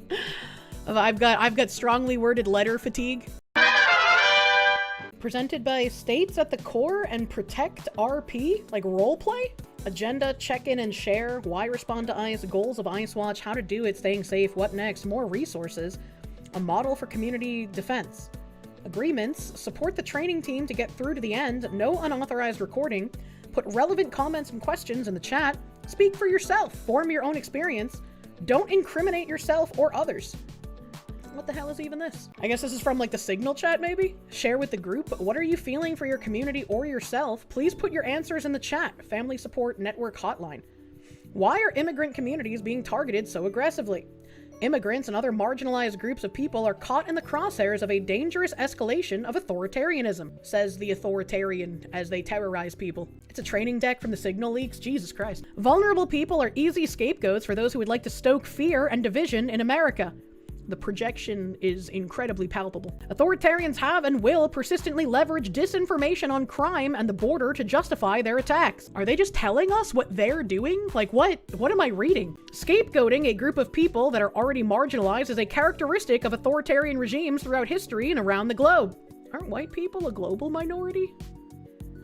I've got strongly worded letter fatigue. Presented by States at the Core and Protect RP, like roleplay? Agenda, check-in and share, why respond to ICE, goals of ICE Watch, how to do it, staying safe, what next, more resources, a model for community defense. Agreements, support the training team to get through to the end, no unauthorized recording, put relevant comments and questions in the chat, speak for yourself, form your own experience, don't incriminate yourself or others. What the hell is even this? I guess this is from the Signal chat maybe? Share with the group. What are you feeling for your community or yourself? Please put your answers in the chat. Family Support Network Hotline. Why are immigrant communities being targeted so aggressively? Immigrants and other marginalized groups of people are caught in the crosshairs of a dangerous escalation of authoritarianism, says the authoritarian as they terrorize people. It's a training deck from the Signal leaks, Jesus Christ. Vulnerable people are easy scapegoats for those who would like to stoke fear and division in America. The projection is incredibly palpable. Authoritarians have and will persistently leverage disinformation on crime and the border to justify their attacks. Are they just telling us what they're doing? What am I reading? Scapegoating a group of people that are already marginalized is a characteristic of authoritarian regimes throughout history and around the globe. Aren't white people a global minority?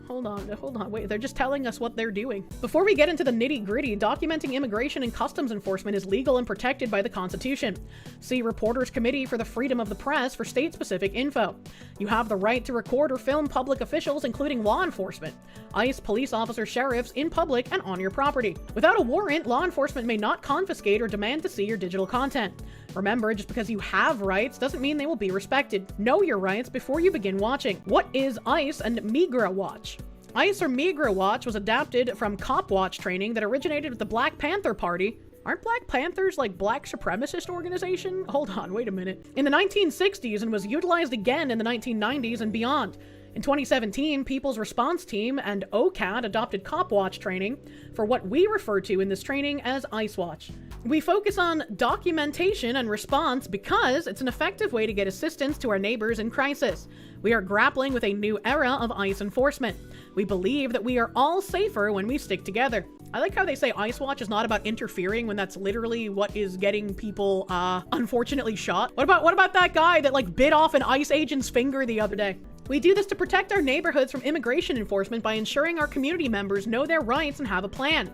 Hold on, wait, they're just telling us what they're doing. Before we get into the nitty-gritty, documenting immigration and customs enforcement is legal and protected by the Constitution. See Reporters Committee for the Freedom of the Press for state-specific info. You have the right to record or film public officials, including law enforcement, ICE, police officers, sheriffs, in public and on your property. Without a warrant, law enforcement may not confiscate or demand to see your digital content. Remember, just because you have rights doesn't mean they will be respected. Know your rights before you begin watching. What is ICE and Migra Watch? ICE or Migra Watch was adapted from Cop Watch training that originated with the Black Panther Party. Aren't Black Panthers black supremacist organization? Hold on, wait a minute. In the 1960s and was utilized again in the 1990s and beyond. In 2017, People's Response Team and OCAD adopted Cop Watch training for what we refer to in this training as ICE Watch. We focus on documentation and response because it's an effective way to get assistance to our neighbors in crisis. We are grappling with a new era of ICE enforcement. We believe that we are all safer when we stick together. I like how they say ICE Watch is not about interfering when that's literally what is getting people, unfortunately shot. What about that guy that bit off an ICE agent's finger the other day? We do this to protect our neighborhoods from immigration enforcement by ensuring our community members know their rights and have a plan,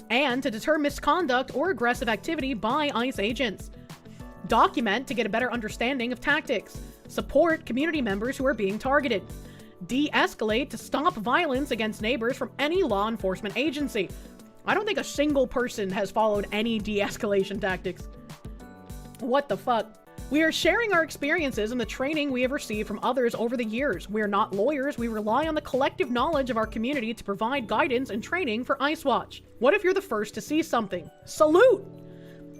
and to deter misconduct or aggressive activity by ICE agents. Document to get a better understanding of tactics. Support community members who are being targeted. De-escalate to stop violence against neighbors from any law enforcement agency. I don't think a single person has followed any de-escalation tactics. What the fuck? We are sharing our experiences and the training we have received from others over the years. We are not lawyers. We rely on the collective knowledge of our community to provide guidance and training for ICE Watch. What if you're the first to see something? Salute!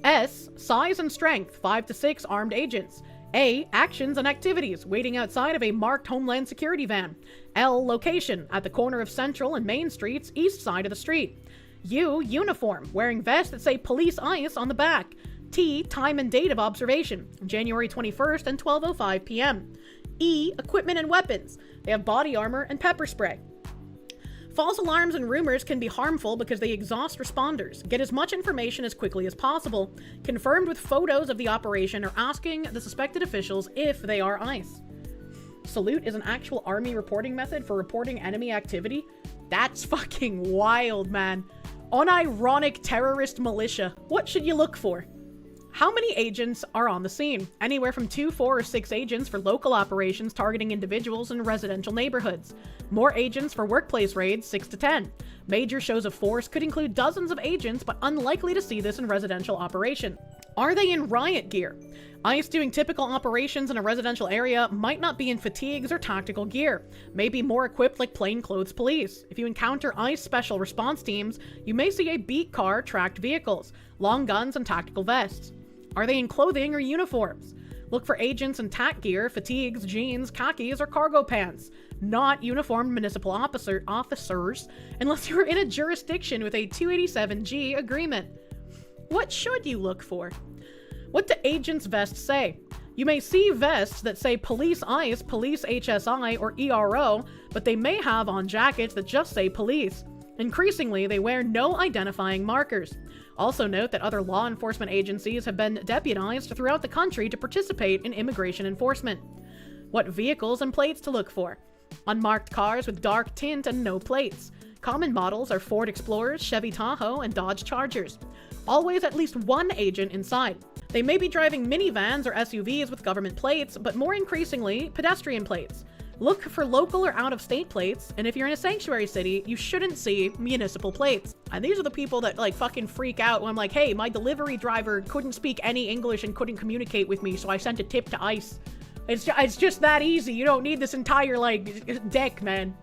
S, size and strength, 5 to 6 armed agents. A, actions and activities, waiting outside of a marked Homeland Security van. L, location, at the corner of Central and Main Streets, east side of the street. U, uniform, wearing vests that say Police ICE on the back. T, time and date of observation, January 21st and 12:05 p.m. E, equipment and weapons. They have body armor and pepper spray. False alarms and rumors can be harmful because they exhaust responders. Get as much information as quickly as possible, confirmed with photos of the operation or asking the suspected officials if they are ICE. Salute is an actual army reporting method for reporting enemy activity. That's fucking wild, man. Unironic terrorist militia. What should you look for? How many agents are on the scene? Anywhere from 2, 4, or 6 agents for local operations targeting individuals in residential neighborhoods. More agents for workplace raids, 6 to 10. Major shows of force could include dozens of agents, but unlikely to see this in residential operation. Are they in riot gear? ICE doing typical operations in a residential area might not be in fatigues or tactical gear, maybe more equipped like plainclothes police. If you encounter ICE special response teams, you may see a beat car, tracked vehicles, long guns, and tactical vests. Are they in clothing or uniforms? Look for agents in tack gear, fatigues, jeans, khakis, or cargo pants, not uniformed municipal officers, unless you're in a jurisdiction with a 287G agreement. What should you look for? What do agents' vests say? You may see vests that say Police ICE, Police HSI, or ERO, but they may have on jackets that just say police. Increasingly, they wear no identifying markers. Also note that other law enforcement agencies have been deputized throughout the country to participate in immigration enforcement. What vehicles and plates to look for? Unmarked cars with dark tint and no plates. Common models are Ford Explorers, Chevy Tahoe, and Dodge Chargers. Always at least one agent inside. They may be driving minivans or SUVs with government plates, but more increasingly, pedestrian plates. Look for local or out-of-state plates, and if you're in a sanctuary city, you shouldn't see municipal plates. And these are the people that like fucking freak out when I'm like, hey, my delivery driver couldn't speak any English and couldn't communicate with me, so I sent a tip to ICE. It's just that easy. You don't need this entire like deck, man.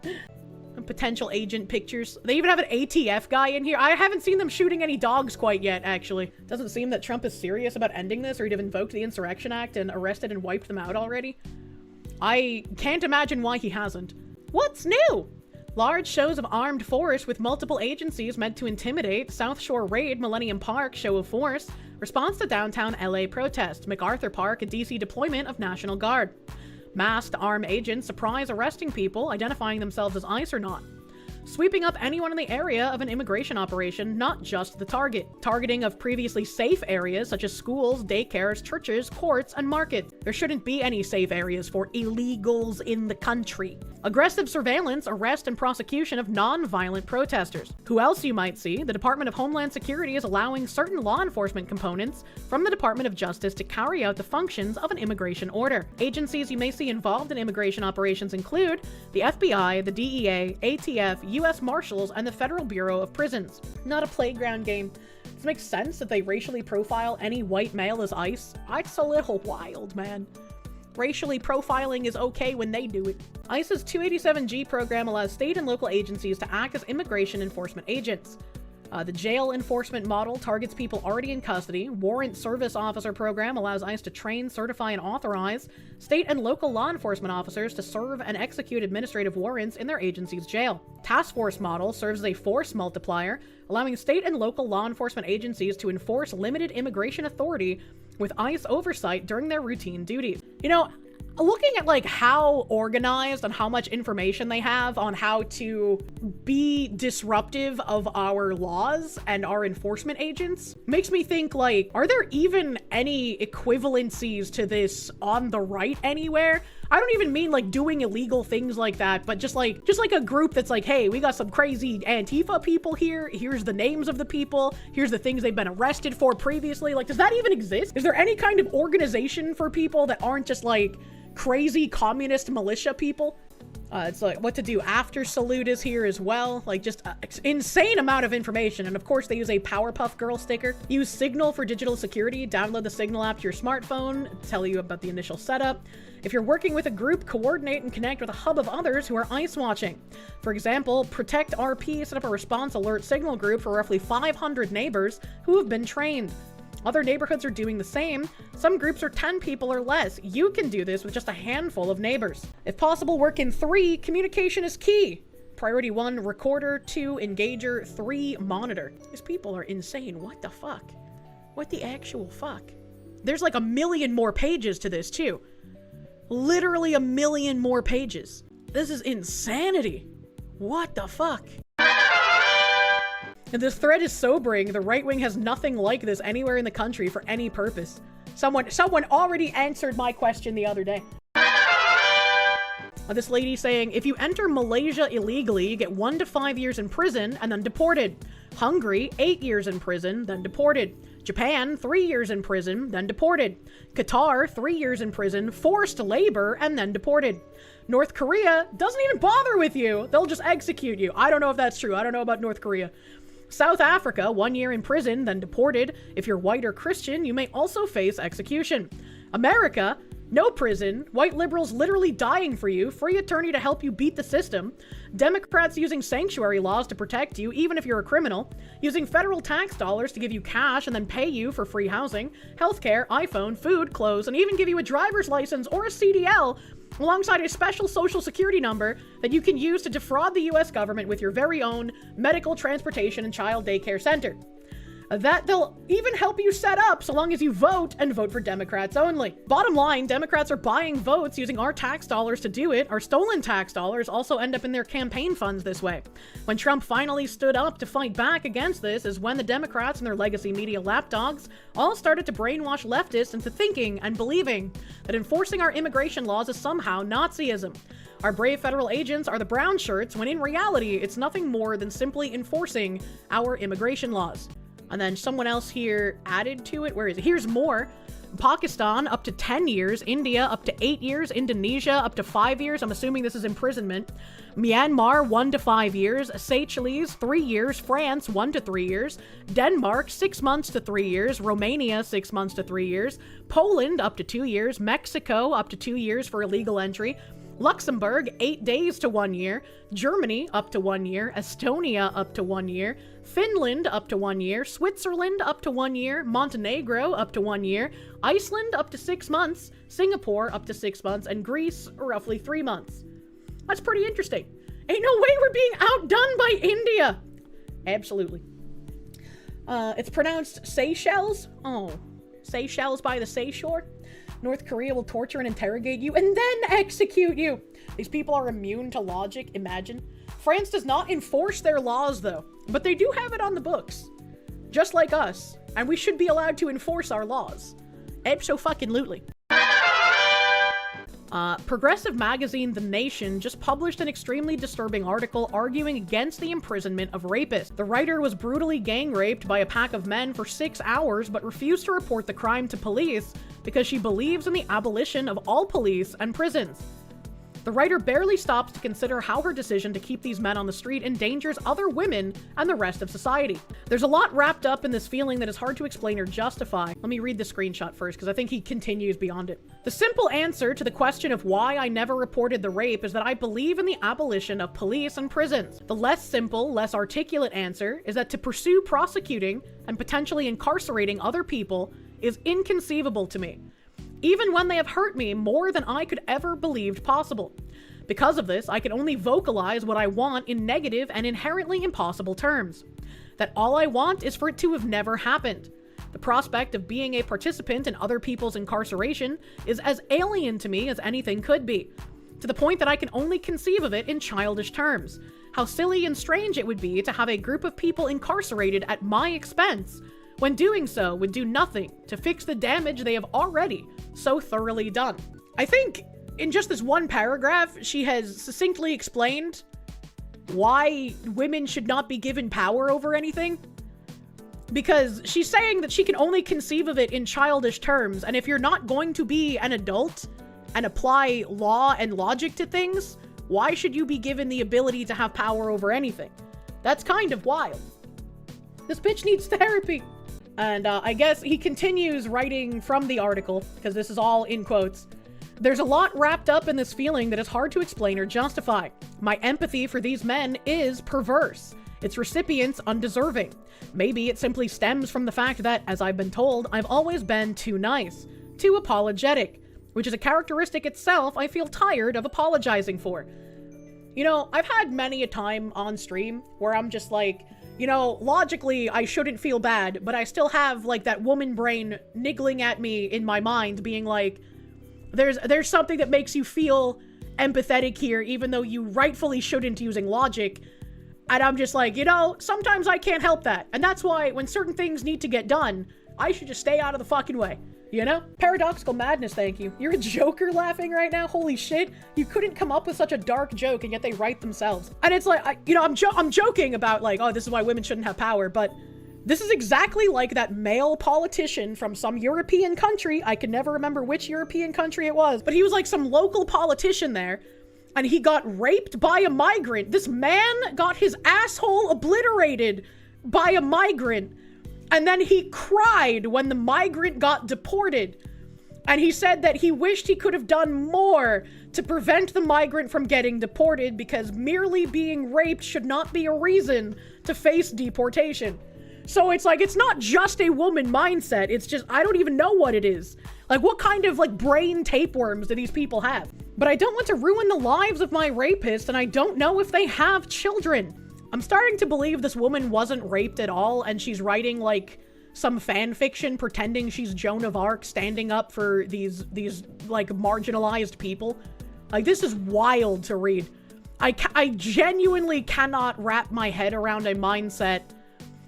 Potential agent pictures. They even have an ATF guy in here. I haven't seen them shooting any dogs quite yet, actually. Doesn't seem that Trump is serious about ending this, or he'd have invoked the Insurrection Act and arrested and wiped them out already. I can't imagine why he hasn't. What's new? Large shows of armed force with multiple agencies meant to intimidate. South Shore raid, Millennium Park, show of force. Response to downtown LA protest. MacArthur Park, a DC deployment of National Guard. Masked armed agents surprise arresting people, identifying themselves as ICE or not. Sweeping up anyone in the area of an immigration operation, not just the target. Targeting of previously safe areas such as schools, daycares, churches, courts, and markets. There shouldn't be any safe areas for illegals in the country. Aggressive surveillance, arrest, and prosecution of non-violent protesters. Who else you might see? The Department of Homeland Security is allowing certain law enforcement components from the Department of Justice to carry out the functions of an immigration order. Agencies you may see involved in immigration operations include the FBI, the DEA, ATF, U.S. Marshals, and the Federal Bureau of Prisons. Not a playground game. Does it make sense that they racially profile any white male as ICE? It's a little wild, man. Racially profiling is okay when they do it. ICE's 287G program allows state and local agencies to act as immigration enforcement agents. The jail enforcement model targets people already in custody. Warrant service officer program allows ICE to train, certify, and authorize state and local law enforcement officers to serve and execute administrative warrants in their agency's jail. Task force model serves as a force multiplier, allowing state and local law enforcement agencies to enforce limited immigration authority with ICE oversight during their routine duties. You know, looking at like how organized and how much information they have on how to be disruptive of our laws and our enforcement agents makes me think like, are there even any equivalencies to this on the right anywhere? I don't even mean like doing illegal things like that, but just like a group that's like, hey, we got some crazy Antifa people here. Here's the names of the people. Here's the things they've been arrested for previously. Like, does that even exist? Is there any kind of organization for people that aren't just like crazy communist militia people? It's like what to do after Salute is here as well. Like just insane amount of information. And of course they use a Powerpuff Girl sticker. Use Signal for digital security. Download the Signal app to your smartphone. Tell you about the initial setup. If you're working with a group, coordinate and connect with a hub of others who are ICE watching. For example, Protect RP set up a response alert signal group for roughly 500 neighbors who have been trained. Other neighborhoods are doing the same. Some groups are 10 people or less. You can do this with just a handful of neighbors. If possible, work in 3. Communication is key. Priority 1, recorder. 2, engager. 3, monitor. These people are insane. What the fuck? What the actual fuck? There's like 1 million more pages to this too. Literally 1 million more pages. This is insanity. What the fuck? And this thread is sobering. The right wing has nothing like this anywhere in the country for any purpose. Someone already answered my question the other day. This lady saying, if you enter Malaysia illegally, you get 1 to 5 years in prison and then deported. Hungary, 8 years in prison, then deported. Japan, 3 years in prison, then deported. Qatar, 3 years in prison, forced labor, and then deported. North Korea doesn't even bother with you. They'll just execute you. I don't know if that's true. I don't know about North Korea. South Africa, 1 year in prison, then deported. If you're white or Christian, you may also face execution. America, no prison, white liberals literally dying for you, free attorney to help you beat the system, Democrats using sanctuary laws to protect you even if you're a criminal, using federal tax dollars to give you cash and then pay you for free housing, healthcare, iPhone, food, clothes, and even give you a driver's license or a CDL alongside a special social security number that you can use to defraud the US government with your very own medical, transportation, and child daycare center. That they'll even help you set up so long as you vote and vote for Democrats only. Bottom line, Democrats are buying votes using our tax dollars to do it. Our stolen tax dollars also end up in their campaign funds this way. When Trump finally stood up to fight back against this is when the Democrats and their legacy media lapdogs all started to brainwash leftists into thinking and believing that enforcing our immigration laws is somehow Nazism. Our brave federal agents are the brown shirts, when in reality, it's nothing more than simply enforcing our immigration laws. And then someone else here added to it. Where is it? Here's more. Pakistan, up to 10 years. India, up to 8 years. Indonesia, up to 5 years. I'm assuming this is imprisonment. Myanmar, 1 to 5 years. Seychelles, 3 years. France, 1 to 3 years. Denmark, 6 months to 3 years. Romania, 6 months to 3 years. Poland, up to 2 years. Mexico, up to 2 years for illegal entry. Luxembourg, 8 days to 1 year. Germany, up to 1 year. Estonia, up to 1 year. Finland, up to 1 year. Switzerland, up to 1 year. Montenegro, up to 1 year. Iceland, up to 6 months. Singapore, up to 6 months. And Greece, roughly 3 months. That's pretty interesting. Ain't no way we're being outdone by India. Absolutely. It's pronounced Seychelles. Oh, Seychelles by the seashore. North Korea will torture and interrogate you and then execute you. These people are immune to logic, imagine. France does not enforce their laws, though, but they do have it on the books. Just like us, and we should be allowed to enforce our laws. Abso-fucking-lutely. Progressive magazine The Nation just published an extremely disturbing article arguing against the imprisonment of rapists. The writer was brutally gang raped by a pack of men for 6 hours but refused to report the crime to police because she believes in the abolition of all police and prisons. The writer barely stops to consider how her decision to keep these men on the street endangers other women and the rest of society. There's a lot wrapped up in this feeling that is hard to explain or justify. Let me read the screenshot first, because I think he continues beyond it. The simple answer to the question of why I never reported the rape is that I believe in the abolition of police and prisons. The less simple, less articulate answer is that to pursue prosecuting and potentially incarcerating other people is inconceivable to me, even when they have hurt me more than I could ever believed possible. Because of this, I can only vocalize what I want in negative and inherently impossible terms. That all I want is for it to have never happened. The prospect of being a participant in other people's incarceration is as alien to me as anything could be, to the point that I can only conceive of it in childish terms. How silly and strange it would be to have a group of people incarcerated at my expense, when doing so would do nothing to fix the damage they have already so thoroughly done. I think in just this one paragraph, she has succinctly explained why women should not be given power over anything. Because she's saying that she can only conceive of it in childish terms, and if you're not going to be an adult and apply law and logic to things, why should you be given the ability to have power over anything? That's kind of wild. This bitch needs therapy. And I guess he continues writing from the article, because this is all in quotes. There's a lot wrapped up in this feeling that is hard to explain or justify. My empathy for these men is perverse. Its recipients undeserving. Maybe it simply stems from the fact that, as I've been told, I've always been too nice, too apologetic, which is a characteristic itself I feel tired of apologizing for. You know, I've had many a time on stream where I'm just like, you know, logically, I shouldn't feel bad, but I still have, like, that woman brain niggling at me in my mind, being like, there's something that makes you feel empathetic here, even though you rightfully shouldn't using logic. And I'm just like, sometimes I can't help that. And that's why when certain things need to get done, I should just stay out of the fucking way. Paradoxical madness, thank you. You're a joker laughing right now? Holy shit. You couldn't come up with such a dark joke, and yet they write themselves. And it's like, I'm joking about like, oh, this is why women shouldn't have power, but this is exactly like that male politician from some European country. I can never remember which European country it was, but he was like some local politician there, and he got raped by a migrant. This man got his asshole obliterated by a migrant. And then he cried when the migrant got deported. And he said that he wished he could have done more to prevent the migrant from getting deported, because merely being raped should not be a reason to face deportation. So it's like, it's not just a woman mindset. It's just, I don't even know what it is. Like, what kind of like brain tapeworms do these people have? But I don't want to ruin the lives of my rapist, and I don't know if they have children. I'm starting to believe this woman wasn't raped at all, and she's writing like some fan fiction pretending she's Joan of Arc standing up for these like marginalized people. Like, this is wild to read. I genuinely cannot wrap my head around a mindset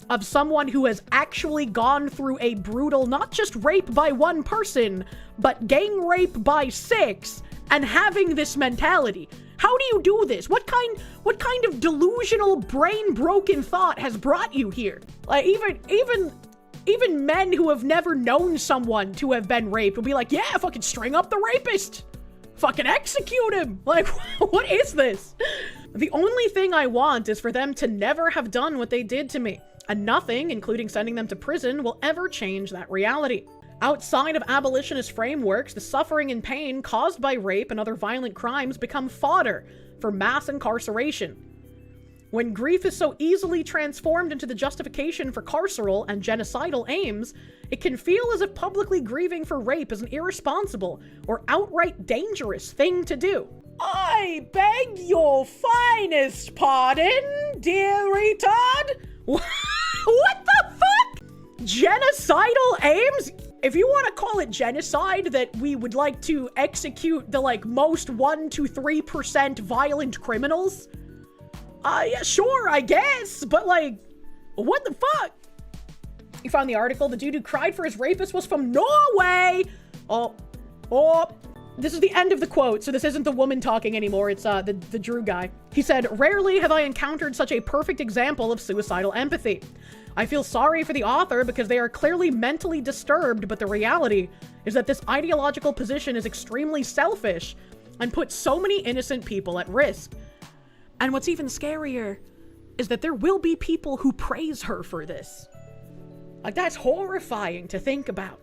of someone who has actually gone through a brutal, not just rape by one person, but gang rape by 6, and having this mentality. How do you do this? What kind of delusional, brain-broken thought has brought you here? Like, even men who have never known someone to have been raped will be like, yeah, fucking string up the rapist. Fucking execute him. Like, what is this? The only thing I want is for them to never have done what they did to me. And nothing, including sending them to prison, will ever change that reality. Outside of abolitionist frameworks, the suffering and pain caused by rape and other violent crimes become fodder for mass incarceration. When grief is so easily transformed into the justification for carceral and genocidal aims, it can feel as if publicly grieving for rape is an irresponsible or outright dangerous thing to do. I beg your finest pardon, dear retard? What the fuck? Genocidal aims? If you want to call it genocide, that we would like to execute the like most 1 to 3% violent criminals, yeah, sure, I guess, but like, what the fuck? You found the article. The dude who cried for his rapist was from Norway. Oh, this is the end of the quote, so this isn't the woman talking anymore. It's the Drew guy. He said, "Rarely have I encountered such a perfect example of suicidal empathy. I feel sorry for the author because they are clearly mentally disturbed, but the reality is that this ideological position is extremely selfish and puts so many innocent people at risk. And what's even scarier is that there will be people who praise her for this." Like, that's horrifying to think about.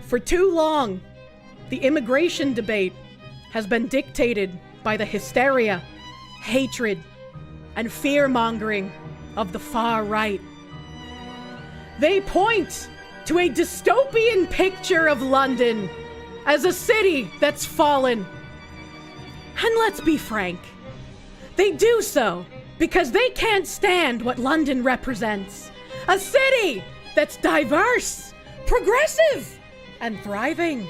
For too long, the immigration debate has been dictated by the hysteria, hatred, and fear-mongering of the far right. They point to a dystopian picture of London as a city that's fallen. And let's be frank, they do so because they can't stand what London represents. A city that's diverse, progressive, and thriving.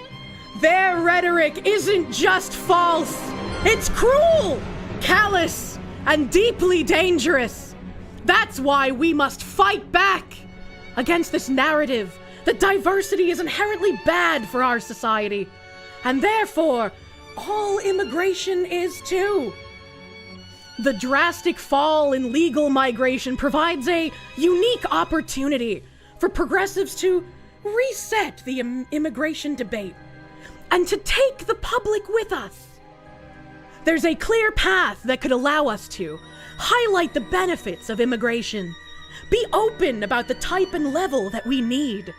Their rhetoric isn't just false, it's cruel, callous, and deeply dangerous. That's why we must fight back against this narrative that diversity is inherently bad for our society, and therefore, all immigration is too. The drastic fall in legal migration provides a unique opportunity for progressives to reset the immigration debate and to take the public with us. There's a clear path that could allow us to highlight the benefits of immigration, be open about the type and level that we need,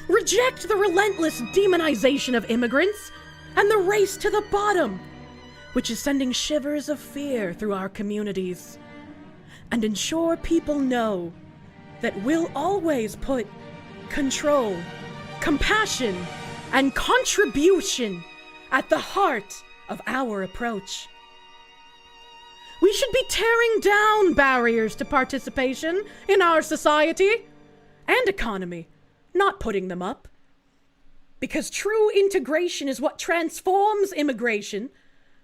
reject the relentless demonization of immigrants and the race to the bottom, which is sending shivers of fear through our communities, and ensure people know that we'll always put control, compassion, and contribution at the heart of our approach. We should be tearing down barriers to participation in our society and economy, not putting them up. Because true integration is what transforms immigration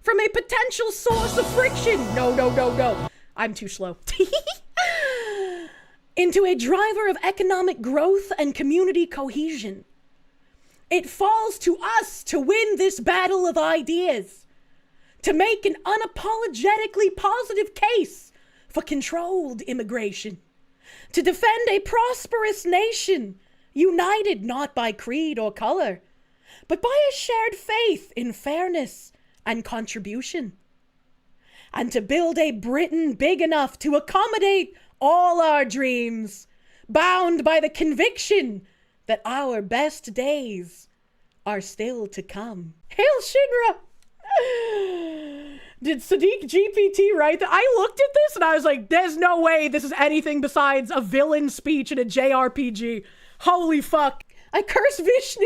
from a potential source of friction. No. I'm too slow. Into a driver of economic growth and community cohesion. It falls to us to win this battle of ideas, to make an unapologetically positive case for controlled immigration, to defend a prosperous nation, united not by creed or color, but by a shared faith in fairness and contribution, and to build a Britain big enough to accommodate all our dreams, bound by the conviction that our best days are still to come. Hail Shinra! Did Sadiq GPT write that? I looked at this and I was like, there's no way this is anything besides a villain speech in a JRPG. Holy fuck. I curse Vishnu.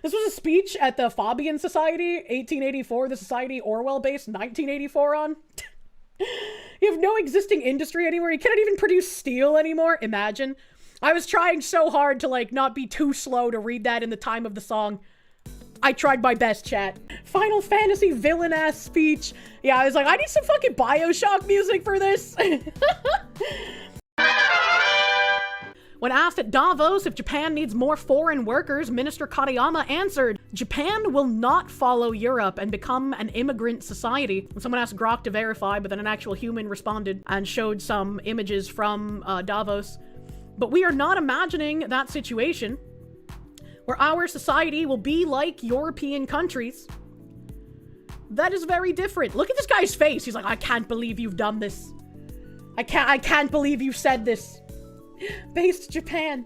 This was a speech at the Fabian Society, 1884, the society Orwell based 1984 on. You have no existing industry anymore. You cannot even produce steel anymore. Imagine. I was trying so hard to like not be too slow to read that in the time of the song. I tried my best, chat. Final Fantasy villain-ass speech. Yeah, I was like, I need some fucking Bioshock music for this. When asked at Davos if Japan needs more foreign workers, Minister Katayama answered, Japan will not follow Europe and become an immigrant society. And someone asked Grok to verify, but then an actual human responded and showed some images from Davos. But we are not imagining that situation where our society will be like European countries. That is very different. Look at this guy's face. He's like, I can't believe you've done this. I can't believe you said this. Based Japan.